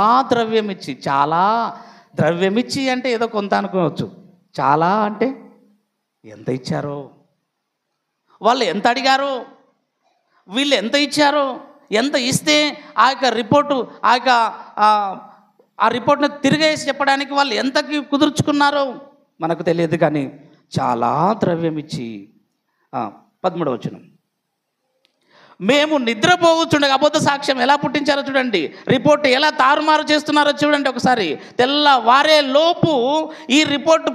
ద్రవ్యం ఇచ్చి అంటే ఏదో కొంత అనుకోవచ్చు, చాలా అంటే ఎంత ఇచ్చారో, వాళ్ళు ఎంత అడిగారో, వీళ్ళు ఎంత ఇచ్చారో, ఎంత ఇస్తే ఆ యొక్క రిపోర్టు ఆ రిపోర్ట్ను తిరిగేసి చెప్పడానికి వాళ్ళు ఎంతకి కుదుర్చుకున్నారో మనకు తెలియదు. కానీ చాలా ద్రవ్యం ఇచ్చి 13వ వచనం, మేము నిద్రపోవచ్చుండగా అబద్ధ సాక్ష్యం ఎలా పుట్టించారో చూడండి, రిపోర్ట్ ఎలా తారుమారు చేస్తున్నారో చూడండి ఒకసారి. తెల్లవారే లోపు ఈ రిపోర్ట్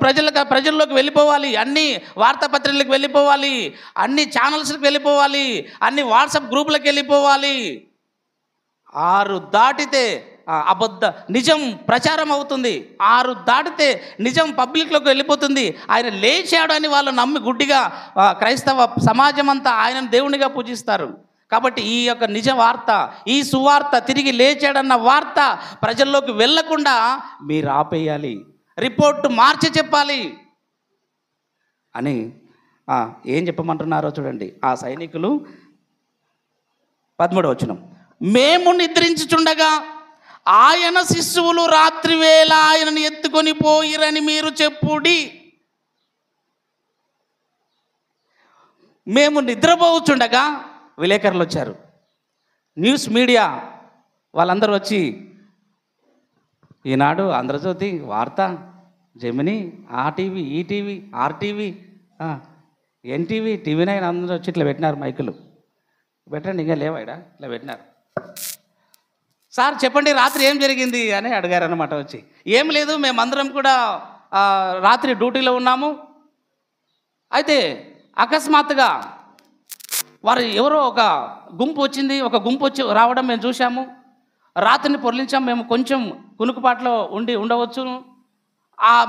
ప్రజల్లోకి వెళ్ళిపోవాలి, అన్ని వార్తాపత్రికలకు వెళ్ళిపోవాలి, అన్ని ఛానల్స్కి వెళ్ళిపోవాలి, అన్ని వాట్సాప్ గ్రూపులకు వెళ్ళిపోవాలి. 6 దాటితే నిజం ప్రచారం అవుతుంది, 6 దాటితే నిజం పబ్లిక్లోకి వెళ్ళిపోతుంది. ఆయన లేచాడు అని వాళ్ళు నమ్మి గుడ్డిగా క్రైస్తవ సమాజం అంతా ఆయనను దేవునిగా పూజిస్తారు. కాబట్టి ఈ యొక్క నిజ వార్త, ఈ సువార్త, తిరిగి లేచాడన్న వార్త ప్రజల్లోకి వెళ్ళకుండా మీరు ఆపేయాలి, రిపోర్టు మార్చి చెప్పాలి అని ఏం చెప్పమంటున్నారో చూడండి. ఆ సైనికులు 13వ వచనం, మేము నిద్రించుచుండగా ఆయన శిశువులు రాత్రివేళ ఆయనను ఎత్తుకొని పోయిరని మీరు చెప్పుడి. మేము నిద్రపోవచ్చుండగా విలేకరులు వచ్చారు, న్యూస్ మీడియా వాళ్ళందరూ వచ్చి, ఈనాడు, ఆంధ్రజ్యోతి, వార్త, Gemini, RTV, ETV, RTV, NTV, TV9 అందరూ వచ్చి ఇట్లా పెట్టినారు, మైకులు పెట్టండి, ఇంకా లేవాడా, ఇట్లా పెట్టినారు. సార్ చెప్పండి రాత్రి ఏం జరిగింది అని అడిగారు అన్నమాట. వచ్చి ఏం లేదు, మేమందరం కూడా రాత్రి డ్యూటీలో ఉన్నాము, అయితే అకస్మాత్తుగా వారు ఎవరో ఒక గుంపు వచ్చి రావడం మేము చూసాము, రాత్రిని పొర్లించాం, మేము కొంచెం కునుకుపాట్లో ఉండవచ్చును,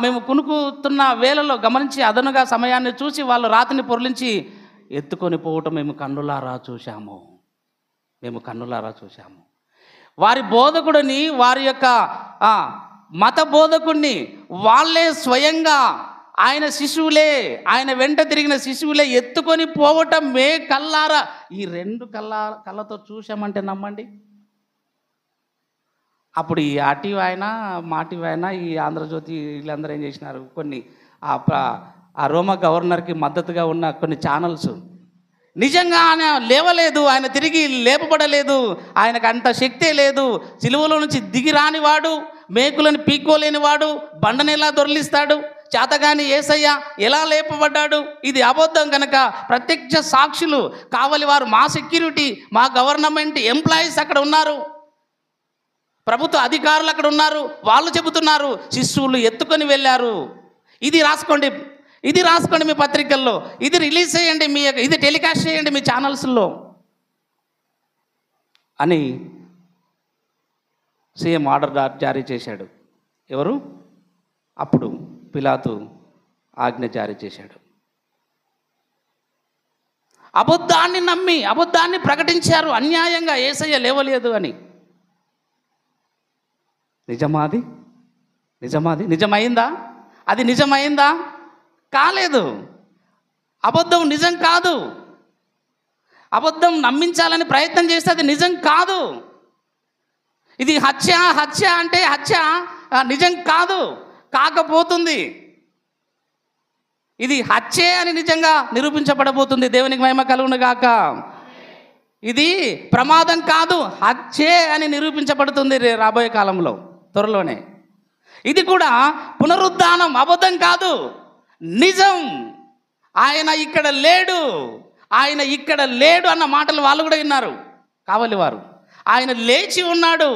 మేము కునుకుతున్న వేళలో గమనించి అదనుగా సమయాన్ని చూసి వాళ్ళు రాత్రిని పొర్లించి ఎత్తుకొని పోవటం మేము కన్నులారా చూశాము. వారి బోధకుడిని, వారి యొక్క మత బోధకుడిని వాళ్ళే స్వయంగా ఆయన శిశువులే, ఆయన వెంట తిరిగిన శిశువులే ఎత్తుకొని పోవటం మే కల్లారా, ఈ 2 కళ్ళతో చూశామంటే నమ్మండి. అప్పుడు ఈ ఆర్టీవీ ఆయన, మాటీవీ ఆయన, ఈ ఆంధ్రజ్యోతి వీళ్ళందరూ ఏం చేసినారు, కొన్ని ఆ రోమా గవర్నర్కి మద్దతుగా ఉన్న కొన్ని ఛానల్స్ నిజంగా ఆయన లేవలేదు, ఆయన తిరిగి లేపబడలేదు, ఆయనకు అంత శక్తే లేదు, సిలువలో నుంచి దిగి రానివాడు, మేకులను పీక్కోలేనివాడు, బండని ఎలా దొర్లిస్తాడు, చేతగాని యేసయ్య ఎలా లేపబడ్డాడు, ఇది అబద్ధం కనుక ప్రత్యక్ష సాక్షులు కావాలి వారు, మా సెక్యూరిటీ, మా గవర్నమెంట్ ఎంప్లాయీస్ అక్కడ ఉన్నారు, ప్రభుత్వ అధికారులు అక్కడ ఉన్నారు, వాళ్ళు చెబుతున్నారు శిశువులు ఎత్తుకొని వెళ్ళారు. ఇది రాసుకోండి మీ పత్రికల్లో, ఇది రిలీజ్ చేయండి, ఇది టెలికాస్ట్ చేయండి మీ ఛానల్స్లో అని సీఎం ఆర్డర్ జారీ చేశాడు. ఎవరు? అప్పుడు పిలాతు ఆజ్ఞ జారీ చేశాడు. అబద్ధాన్ని నమ్మి అబద్ధాన్ని ప్రకటించారు అన్యాయంగా, యేసయ్య లేవలేదు అని. నిజమాది నిజమైందా? అది నిజమైందా? కాలేదు. అబద్ధం నిజం కాదు. అబద్ధం నమ్మించాలని ప్రయత్నం చేస్తే అది నిజం కాదు. ఇది హత్య అంటే హత్య నిజం కాకపోతుంది. ఇది హత్యే అని నిజంగా నిరూపించబడబోతుంది. దేవునికి మహిమ కలుగును గాక. ఇది ప్రమాదం కాదు, హత్యే అని నిరూపించబడుతుంది రాబోయే కాలంలో, త్వరలోనే. ఇది కూడా పునరుద్ధానం, అబద్ధం కాదు, నిజం. ఆయన ఇక్కడ లేడు అన్న మాటలు వాళ్ళు కూడా విన్నారు, కావాలి వారు. ఆయన లేచి ఉన్నాడు.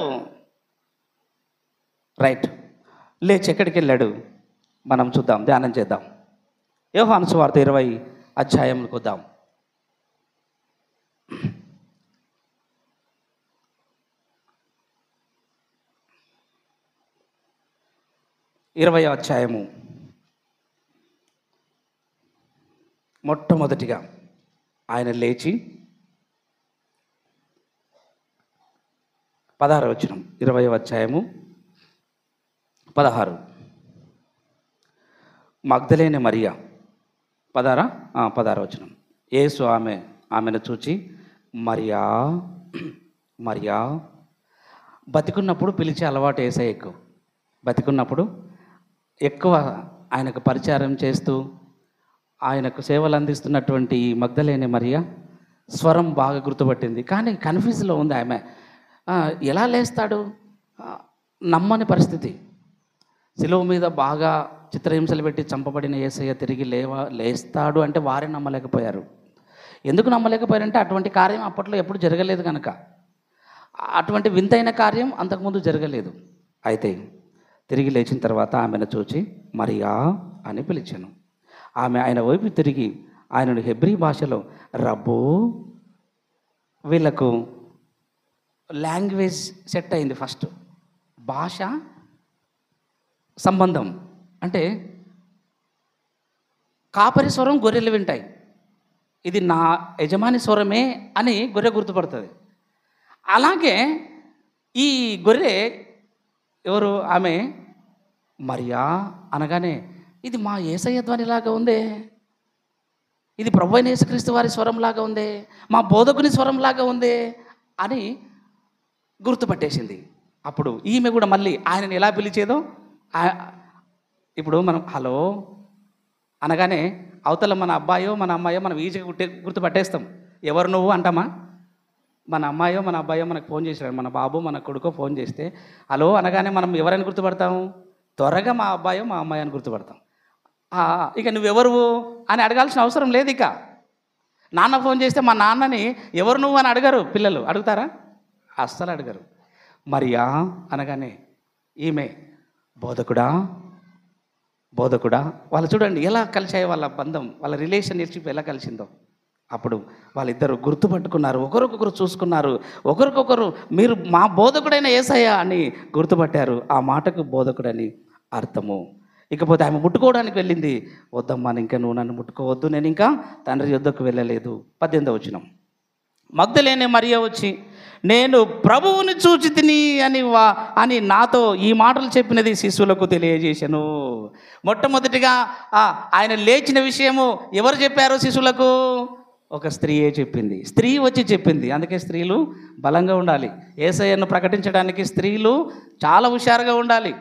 రైట్, లేచి ఎక్కడికి వెళ్ళాడు మనం చూద్దాం, ధ్యానం చేద్దాం. యోహాను సువార్త 20 అధ్యాయంలోకి వద్దాం. 20వ అధ్యాయము మొట్టమొదటిగా ఆయన లేచి 16వ వచనం, 20వ అధ్యాయము 16. మగ్దలేనే మరియా, 16వ వచనం. యేసు ఆమెను చూచి మరియా. బతికున్నప్పుడు పిలిచే అలవాటు యేసయ్యకు. బతికున్నప్పుడు ఎక్కువ ఆయనకు పరిచారం చేస్తూ ఆయనకు సేవలు అందిస్తున్నటువంటి మగ్దలేనే మరియా స్వరం బాగా గుర్తుపట్టింది. కానీ కన్ఫ్యూజ్లో ఉంది ఆమె. ఎలా లేస్తాడు? నమ్మని పరిస్థితి. శిలువ మీద బాగా చిత్రహింసలు పెట్టి చంపబడిన యేసయ్య తిరిగి లేస్తాడు అంటే వారే నమ్మలేకపోయారు. ఎందుకు నమ్మలేకపోయారంటే అటువంటి కార్యం అప్పట్లో ఎప్పుడు జరగలేదు కనుక. అటువంటి వింతైన కార్యం అంతకుముందు జరగలేదు. అయితే తిరిగి లేచిన తర్వాత ఆమెను చూచి మరియా అని పిలిచాను. ఆమె ఆయన వైపు తిరిగి ఆయనను హెబ్రీ భాషలో రబ్బో, వీళ్ళకు లాంగ్వేజ్ సెట్ అయింది. ఫస్ట్ భాష సంబంధం అంటే కాపరి స్వరం గొర్రెలు వింటాయి, ఇది నా యజమాని స్వరమే అని గొర్రె గుర్తుపడుతుంది. అలాగే ఈ గొర్రె ఎవరు? ఆమె మరియా అనగానే ఇది మా యేసయ్య ధ్వనిలాగా ఉందే, ఇది ప్రభువైన యేసుక్రీస్తు వారి స్వరంలాగా ఉందే, మా బోధకుని స్వరంలాగా ఉందే అని గుర్తుపట్టేసింది. అప్పుడు ఈమె కూడా మళ్ళీ ఆయనని ఎలా పిలిచేదో, ఇప్పుడు మనం హలో అనగానే అవతల మన అబ్బాయో మన అమ్మాయో మనం ఈజీగా గుర్తుపట్టేస్తాం. ఎవరు నువ్వు అంటామా? మన అమ్మాయో మన అబ్బాయో మనకు ఫోన్ చేశాడు, మన బాబు మన కొడుకో ఫోన్ చేస్తే హలో అనగానే మనం ఎవరైనా గుర్తుపడతాము? త్వరగా మా అబ్బాయో మా అమ్మాయి అని గుర్తుపడతాం. ఇక నువ్వెవరు అని అడగాల్సిన అవసరం లేదు. ఇక నాన్న ఫోన్ చేస్తే మా నాన్నని ఎవరు నువ్వు అని అడగరు పిల్లలు. అడుగుతారా? అస్సలు అడగరు. మరియా అనగానే ఈమె బోధకుడా వాళ్ళు చూడండి ఎలా కలిసాయో, వాళ్ళ బంధం, వాళ్ళ రిలేషన్షిప్ ఎలా కలిసిందో. అప్పుడు వాళ్ళిద్దరు గుర్తుపట్టుకున్నారు, ఒకరికొకరు చూసుకున్నారు, ఒకరికొకరు మీరు మా బోధకుడైన యేసయ్య అని గుర్తుపట్టారు. ఆ మాటకు బోధకుడని అర్థము. ఇకపోతే ఆమె ముట్టుకోవడానికి వెళ్ళింది. వద్దమ్మా, ఇంకా నువ్వు నన్ను ముట్టుకోవద్దు, నేను ఇంకా తండ్రి యొద్దకు వెళ్ళలేదు. 18వ వచనం. మగ్దలేనే మరియ వచ్చి నేను ప్రభువుని చూచి తిని అని నాతో ఈ మాటలు చెప్పినది శిశువులకు తెలియజేశాను. మొట్టమొదటిగా ఆయన లేచిన విషయము ఎవరు చెప్పారు శిశువులకు? ఒక స్త్రీయే చెప్పింది. స్త్రీ వచ్చి చెప్పింది. అందుకే స్త్రీలు బలంగా ఉండాలి. యేసయ్యను ప్రకటించడానికి స్త్రీలు చాలా హుషారుగా ఉండాలి.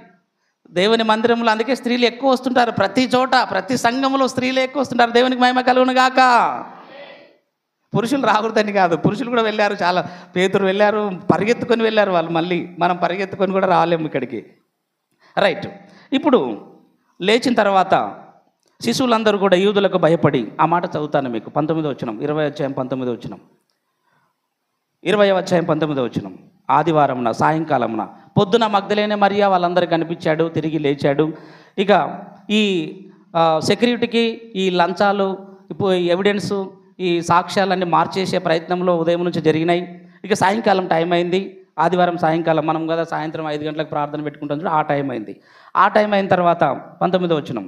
దేవుని మందిరంలో అందుకే స్త్రీలు ఎక్కువ వస్తుంటారు. ప్రతి చోట, ప్రతి సంఘంలో స్త్రీలు ఎక్కువ వస్తుంటారు. దేవునికి మహిమ కలుగును గాక. పురుషులు రాకూడదని కాదు, పురుషులు కూడా వెళ్ళారు. చాలా పేతురు వెళ్ళారు, పరిగెత్తుకొని వెళ్ళారు వాళ్ళు. మళ్ళీ మనం పరిగెత్తుకొని కూడా రాలేము ఇక్కడికి. రైట్. ఇప్పుడు లేచిన తర్వాత శిశువులందరూ కూడా యూదులకు భయపడి, ఆ మాట చదువుతాను మీకు. 19వ వచనం, 20వ అధ్యాయం 19వ వచనం, 20వ అధ్యాయం 19వ వచనం. ఆదివారమున సాయంకాలమున పొద్దున మగ్దలేనే మరియా వాళ్ళందరికీ కనిపించాడు, తిరిగి లేచాడు. ఇక ఈ సెక్యూరిటీకి ఈ లంచాలు, ఇప్పుడు ఎవిడెన్స్, ఈ సాక్ష్యాలన్నీ మార్చేసే ప్రయత్నంలో ఉదయం నుంచి జరిగినాయి. ఇక సాయంకాలం టైం అయింది. ఆదివారం సాయంకాలం, మనం కదా సాయంత్రం 5 గంటలకు ప్రార్థన పెట్టుకుంటాం, ఆ టైం అయింది. ఆ టైం అయిన తర్వాత 19వ వచనం.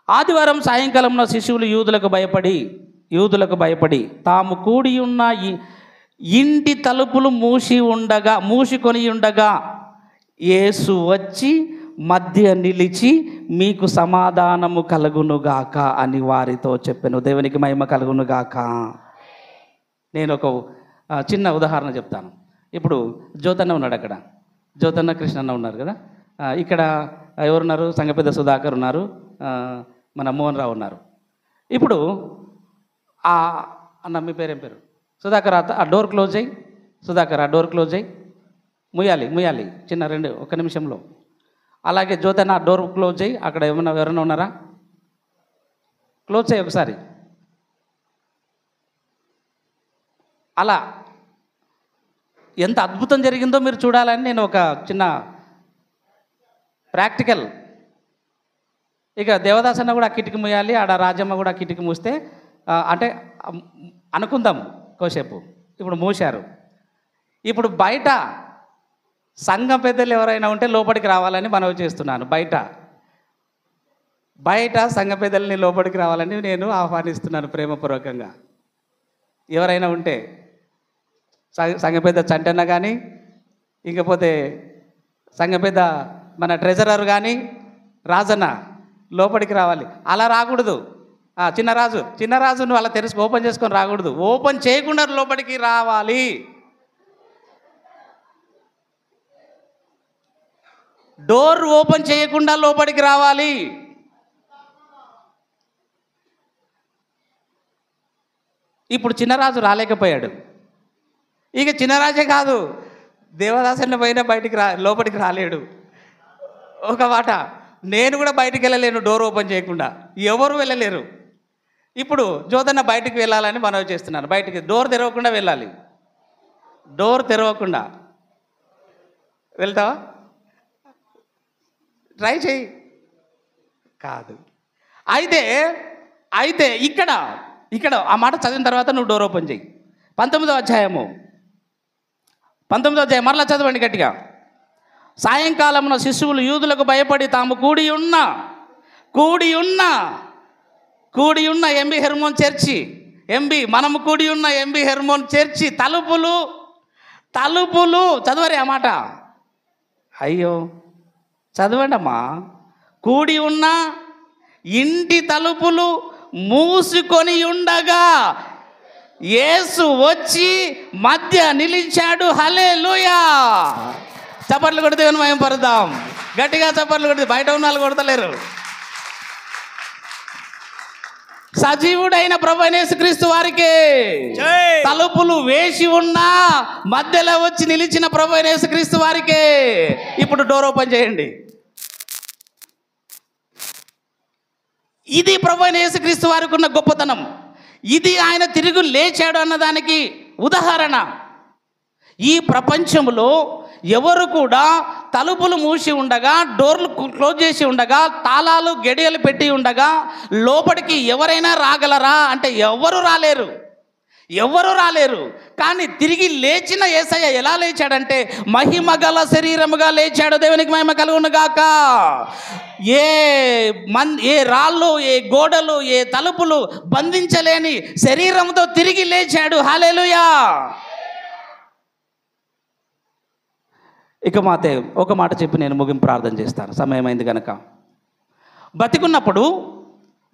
ఆదివారం సాయంకాలంలో శిశువులు యూదులకు భయపడి తాము కూడి ఉన్న ఇంటి తలుపులు మూసుకొని ఉండగా యేసు వచ్చి మధ్య నిలిచి మీకు సమాధానము కలుగునుగాక అని వారితో చెప్పెను. దేవునికి మహిమ కలుగునుగాక. నేను ఒక చిన్న ఉదాహరణ చెప్తాను. ఇప్పుడు జ్యోతన్న ఉన్నాడు, అక్కడ జ్యోతన్న కృష్ణన్న ఉన్నారు కదా. ఇక్కడ ఎవరున్నారు? సంగపెద్ద సుధాకర్ ఉన్నారు, మన మోహన్ రావు ఉన్నారు. ఇప్పుడు అన్న మీ పేరేం పేరు? సుధాకర్. ఆ డోర్ క్లోజ్ అయ్యి, సుధాకర్ ఆ డోర్ క్లోజ్ అయ్యి ముయ్యాలి చిన్న 1 నిమిషంలో. అలాగే జ్యోతన్న ఆ డోర్ క్లోజ్ అయ్యి. అక్కడ ఎవరైనా ఉన్నారా? క్లోజ్ చేయి ఒకసారి. అలా ఎంత అద్భుతం జరిగిందో మీరు చూడాలని నేను ఒక చిన్న ప్రాక్టికల్. ఇక దేవదాసన్న కూడా ఆ కిటికీ మూయాలి, ఆడ రాజమ్మ కూడా ఆ కిటికీ మూస్తే అంటే అనుకుందాం కోసేపు. ఇప్పుడు మూశారు. ఇప్పుడు బయట సంఘం పెద్దలు ఎవరైనా ఉంటే లోపలికి రావాలని మనవి చేస్తున్నాను. బయట సంఘ పెద్దల్ని లోపలికి రావాలని నేను ఆహ్వానిస్తున్నాను ప్రేమపూర్వకంగా. ఎవరైనా ఉంటే సంఘ పెద్ద చంటన్న కానీ, ఇంకపోతే సంఘ పెద్ద మన ట్రెజరర్ కానీ, రాజన్న లోపలికి రావాలి. అలా రాకూడదు. చిన్నరాజు నువ్వు అలా తెరిచి ఓపెన్ చేసుకొని రాకూడదు. ఓపెన్ చేయకుండా లోపలికి రావాలి. డోర్ ఓపెన్ చేయకుండా లోపలికి రావాలి. ఇప్పుడు చిన్నరాజు రాలేకపోయాడు. ఇక చిన్నరాజే కాదు, దేవదాసన్న పైన లోపలికి రాలేడు. ఒక మాట, నేను కూడా బయటికి వెళ్ళలేను డోర్ ఓపెన్ చేయకుండా, ఎవరు వెళ్ళలేరు. ఇప్పుడు జ్యోతన్న బయటికి వెళ్ళాలని మనవి చేస్తున్నాను. బయటికి డోర్ తెరవకుండా వెళ్ళాలి. డోర్ తెరవకుండా వెళ్తావా? ట్రై చేయి. కాదు. అయితే ఇక్కడ ఆ మాట చదివిన తర్వాత నువ్వు డోర్ ఓపెన్ చేయి. 19వ అధ్యాయం మరలా చదవండి గట్టిగా. సాయంకాలమున శిశువులు యూదులకు భయపడి తాము కూడి ఉన్న ఎంబి హెర్మోన్ చర్చి, మనము కూడి ఉన్న ఎంబి హెర్మోన్ చర్చి తలుపులు చదవరే ఆ మాట. అయ్యో చదవండి అమ్మా. కూడి ఉన్న ఇంటి తలుపులు మూసుకొని ఉండగా యేసు వచ్చి మధ్య నిలిచాడు. హల్లెలూయా. చప్పట్లు కొడితే మేము పరుద్దాం. గట్టిగా చప్పట్లు కొడితే బయట ఉన్న వాళ్ళు కొడతలేరు. సజీవుడైన ప్రభువైన యేసుక్రీస్తు వారికి తలుపులు వేసి ఉన్నా మధ్యలో వచ్చి నిలిచిన ప్రభువైన యేసుక్రీస్తు వారికి ఇప్పుడు డోర్ ఓపెన్ చేయండి. ఇది ప్రభువైన యేసుక్రీస్తు వారికి ఉన్న గొప్పతనం. ఇది ఆయన తిరిగి లేచాడు అన్నదానికి ఉదాహరణ. ఈ ప్రపంచంలో ఎవరు కూడా తలుపులు మూసి ఉండగా, డోర్లు క్లోజ్ చేసి ఉండగా, తాళాలు గడియలు పెట్టి ఉండగా లోపలికి ఎవరైనా రాగలరా అంటే ఎవరు రాలేరు. ఎవ్వరూ రాలేరు. కానీ తిరిగి లేచిన యేసయ్య ఎలా లేచాడంటే మహిమ గల శరీరముగా లేచాడు. దేవునికి మహిమ కలుగును గాక. ఏ రాళ్ళు, ఏ గోడలు, ఏ తలుపులు బంధించలేని శరీరంతో తిరిగి లేచాడు. హల్లెలూయా. ఇక ఒక మాట చెప్పి నేను ముగింపు ప్రార్థన చేస్తాను, సమయమైంది కనుక.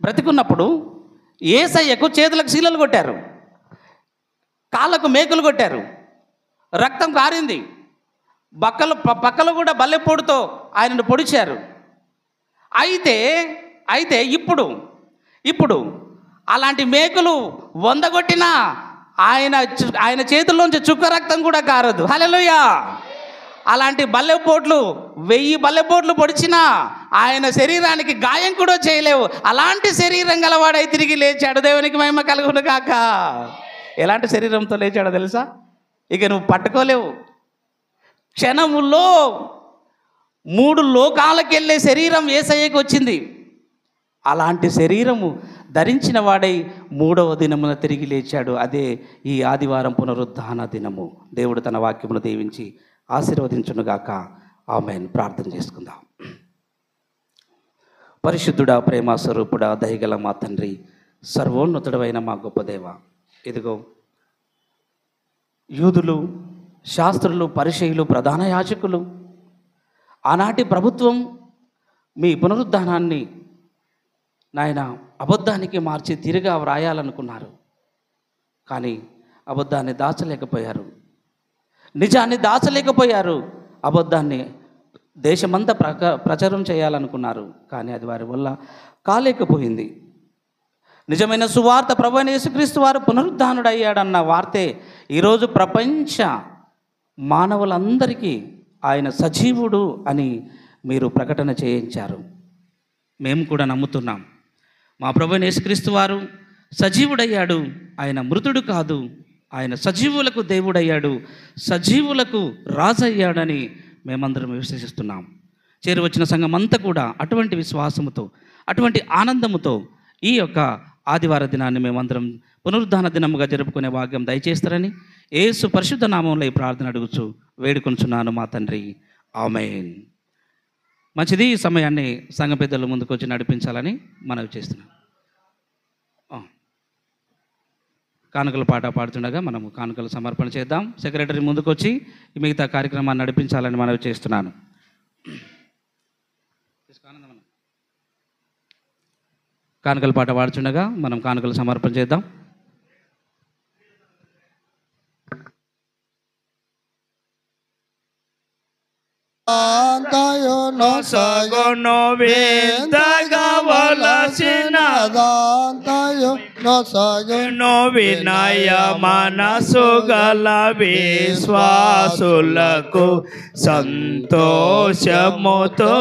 బ్రతికున్నప్పుడు యేసయ్యకు చేతులకు శీలలు కొట్టారు, కాళ్ళకు మేకులు కొట్టారు, రక్తం కారింది, పక్కలు కూడా బల్లెపోటుతో ఆయనను పొడిచారు. అయితే ఇప్పుడు అలాంటి మేకులు 100 కొట్టినా ఆయన చేతుల్లోంచి చుక్క రక్తం కూడా కారదు. హల్లెలూయా. అలాంటి బల్లెపోట్లు 1000 బల్లెపోట్లు పొడిచినా ఆయన శరీరానికి గాయం కూడా చేయలేవు. అలాంటి శరీరం గలవాడై తిరిగి లేచాడు. దేవునికి మహిమ కలుగును గాక. ఎలాంటి శరీరంతో లేచాడో తెలుసా? ఇక నువ్వు పట్టుకోలేవు. క్షణములో 3 లోకాలకు వెళ్ళే శరీరం యేసయ్యకు వచ్చింది. అలాంటి శరీరము ధరించిన వాడై 3వ దినమున తిరిగి లేచాడు. అదే ఈ ఆదివారం పునరుద్ధాన దినము. దేవుడు తన వాక్యమును దీవించి ఆశీర్వదించునుగాక. ఆమేన్. ప్రార్థన చేసుకుందాం. పరిశుద్ధుడా, ప్రేమ స్వరూపుడా, దయగల మా తండ్రి, సర్వోన్నతుడైన మా గొప్ప దేవ, ఇదిగో యూదులు, శాస్త్రులు, పరిసయ్యులు, ప్రధాన యాజకులు, ఆనాటి ప్రభుత్వం మీ పునరుద్ధానాన్ని నాయన అబద్ధానికి మార్చి తిరిగా వ్రాయాలనుకున్నారు. కానీ అబద్ధాన్ని దాచలేకపోయారు, నిజాన్ని దాచలేకపోయారు. అబద్ధాన్ని దేశమంతా ప్రచారం చేయాలనుకున్నారు. కానీ అది వారి వల్ల కాలేకపోయింది. నిజమైన సువార్త ప్రభువైన యేసుక్రీస్తు వారు పునరుద్ధానుడయ్యాడన్న వార్తే ఈరోజు ప్రపంచ మానవులందరికీ ఆయన సజీవుడు అని మీరు ప్రకటన చేయించారు. మేము కూడా నమ్ముతున్నాం. మా ప్రభువైన యేసుక్రీస్తు వారు సజీవుడయ్యాడు. ఆయన మృతుడు కాదు, ఆయన సజీవులకు దేవుడయ్యాడు, సజీవులకు రాజయ్యాడని మేమందరం విశ్వసిస్తున్నాం. చేరువచ్చిన సంఘం అంతా కూడా అటువంటి విశ్వాసముతో, అటువంటి ఆనందముతో ఈ యొక్క ఆదివార దినాన్ని మేమందరం పునరుద్ధాన దినముగా జరుపుకునే భాగ్యం దయచేస్తారని యేసు పరిశుద్ధ నామంలో ఈ ప్రార్థన అడుగుచు వేడుకొంచున్నాను మా తండ్రి. ఆమేన్. మంచిది. ఈ సమయాన్ని సంఘ పెద్దలు ముందుకు వచ్చి నడిపించాలని మనవి చేస్తున్నాం. కానుకల పాట పాడుతుండగా మనము కానుకలు సమర్పణ చేద్దాం. సెక్రటరీ ముందుకు వచ్చి మిగతా కార్యక్రమాన్ని నడిపించాలని మనవి చేస్తున్నాను. కానుకల పాట పాడుతుండగా మనం కానుకలు సమర్పణ చేద్దాం. సగును విందగవలసిన సగును వినయ మనసు గల విశ్వాసులకు సంతోషముతో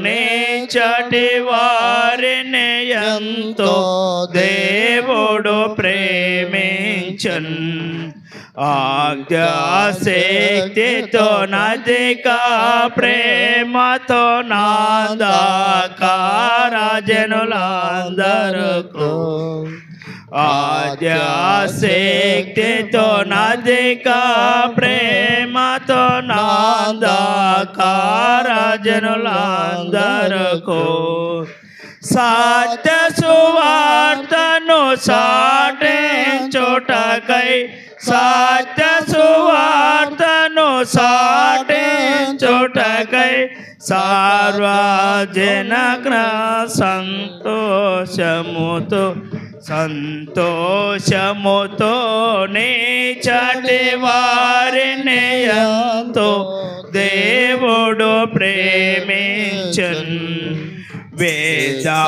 నేచటి వారిని ఎంతో దేవుడు ప్రేమించన్. ఆజ్ఞాశక్తితో నదిగా ప్రేమతో నాదాకార జనులందరకు, ఆజ్ఞాశక్తితో నదిగా ప్రేమతో నాదాకార జనులందరకు సత్య సువార్తను సాటించుటకై, సత్య సువార్తను సాటించుటకై సార్వజనక సంతోషముతో నీచటి వారిని ఎంతో దేవుడు ప్రేమించన్. వేదవాక్యమును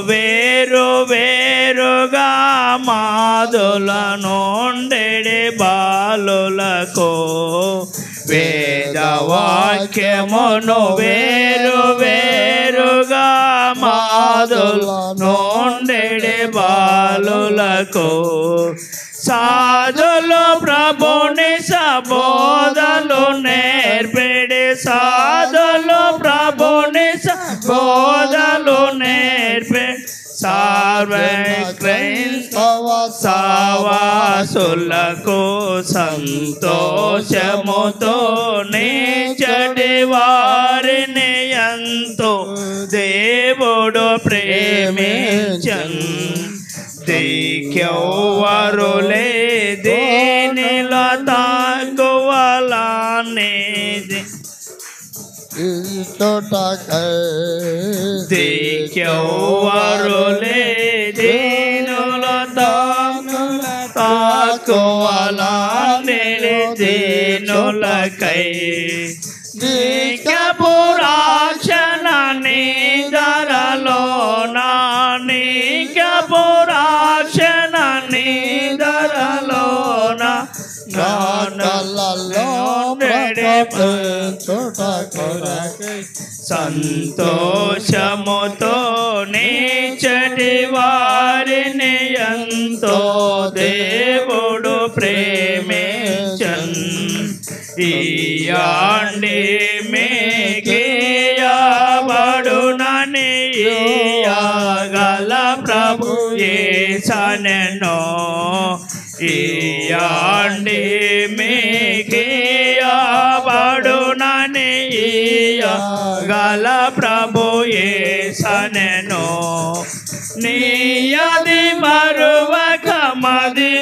వేరు వేరుగా మాదుల నుండి బాలులకు, వేదవాక్యమును వేరు వేరుగా మాదుల నుండి బాలులకు, సాధులు ప్రభుని సబోధలు నేర్పిడి, సాధులు ప్రభుని బోధలు నేర్పి క్రైస్తవ సావాసులకు సంతోషముతో నీచటి వారిని ఎంతో దేవుడు ప్రేమించన్ దిక్కెవ్వరులే దీనిలో తాకువలానేది దిక్కెవ్వరులే దీనులో తాకువలానేది దీనులకై నీకపురాక్షణ నిదరలోన నీకపురాక్షణ నిదరలోన సంతోషముతో నీచటి వారిని ఎంతో దేవుడు ప్రేమించన్ ఇయాండి మేఘేయబడునని ఇయ్యగల ప్రభు యేసనెనో ఇయాండి మేఘేయబడునని ఇయ్యగల ప్రభు యేసనెనో నీయది మరువక మదిలోంచుకొని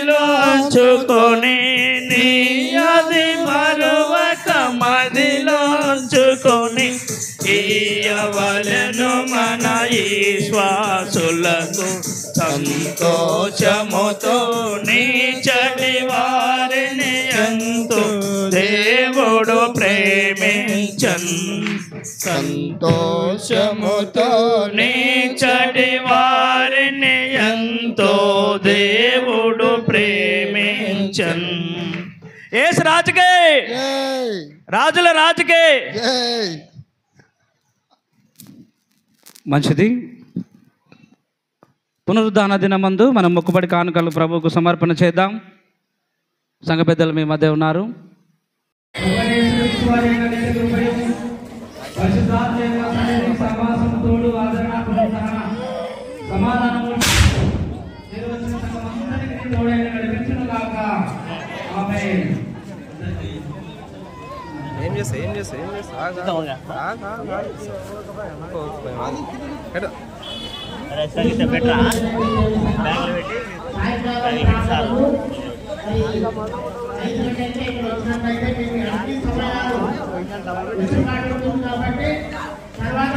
నీయది మరువక మదిలోంచుకొని ఇయ్యవలెను మన ఈశ్వాసులకు సంతోషముతో నీచటి వారిని ఎంతో దేవుడు ప్రేమించన్ సంతోషముతో నీచటి వారిని ఎంతో దేవుడు ప్రేమించన్ యేసు రాజుకే రాజుల రాజుకే మంచిది. పునరుద్ధాన దినమందు మనం మొక్కుబడి కానుకలు ప్రభువుకు సమర్పణ చేద్దాం. సంఘ పెద్దలు మీ మధ్య ఉన్నారు. ఏం చేస్తా కాబట్టి తర్వాత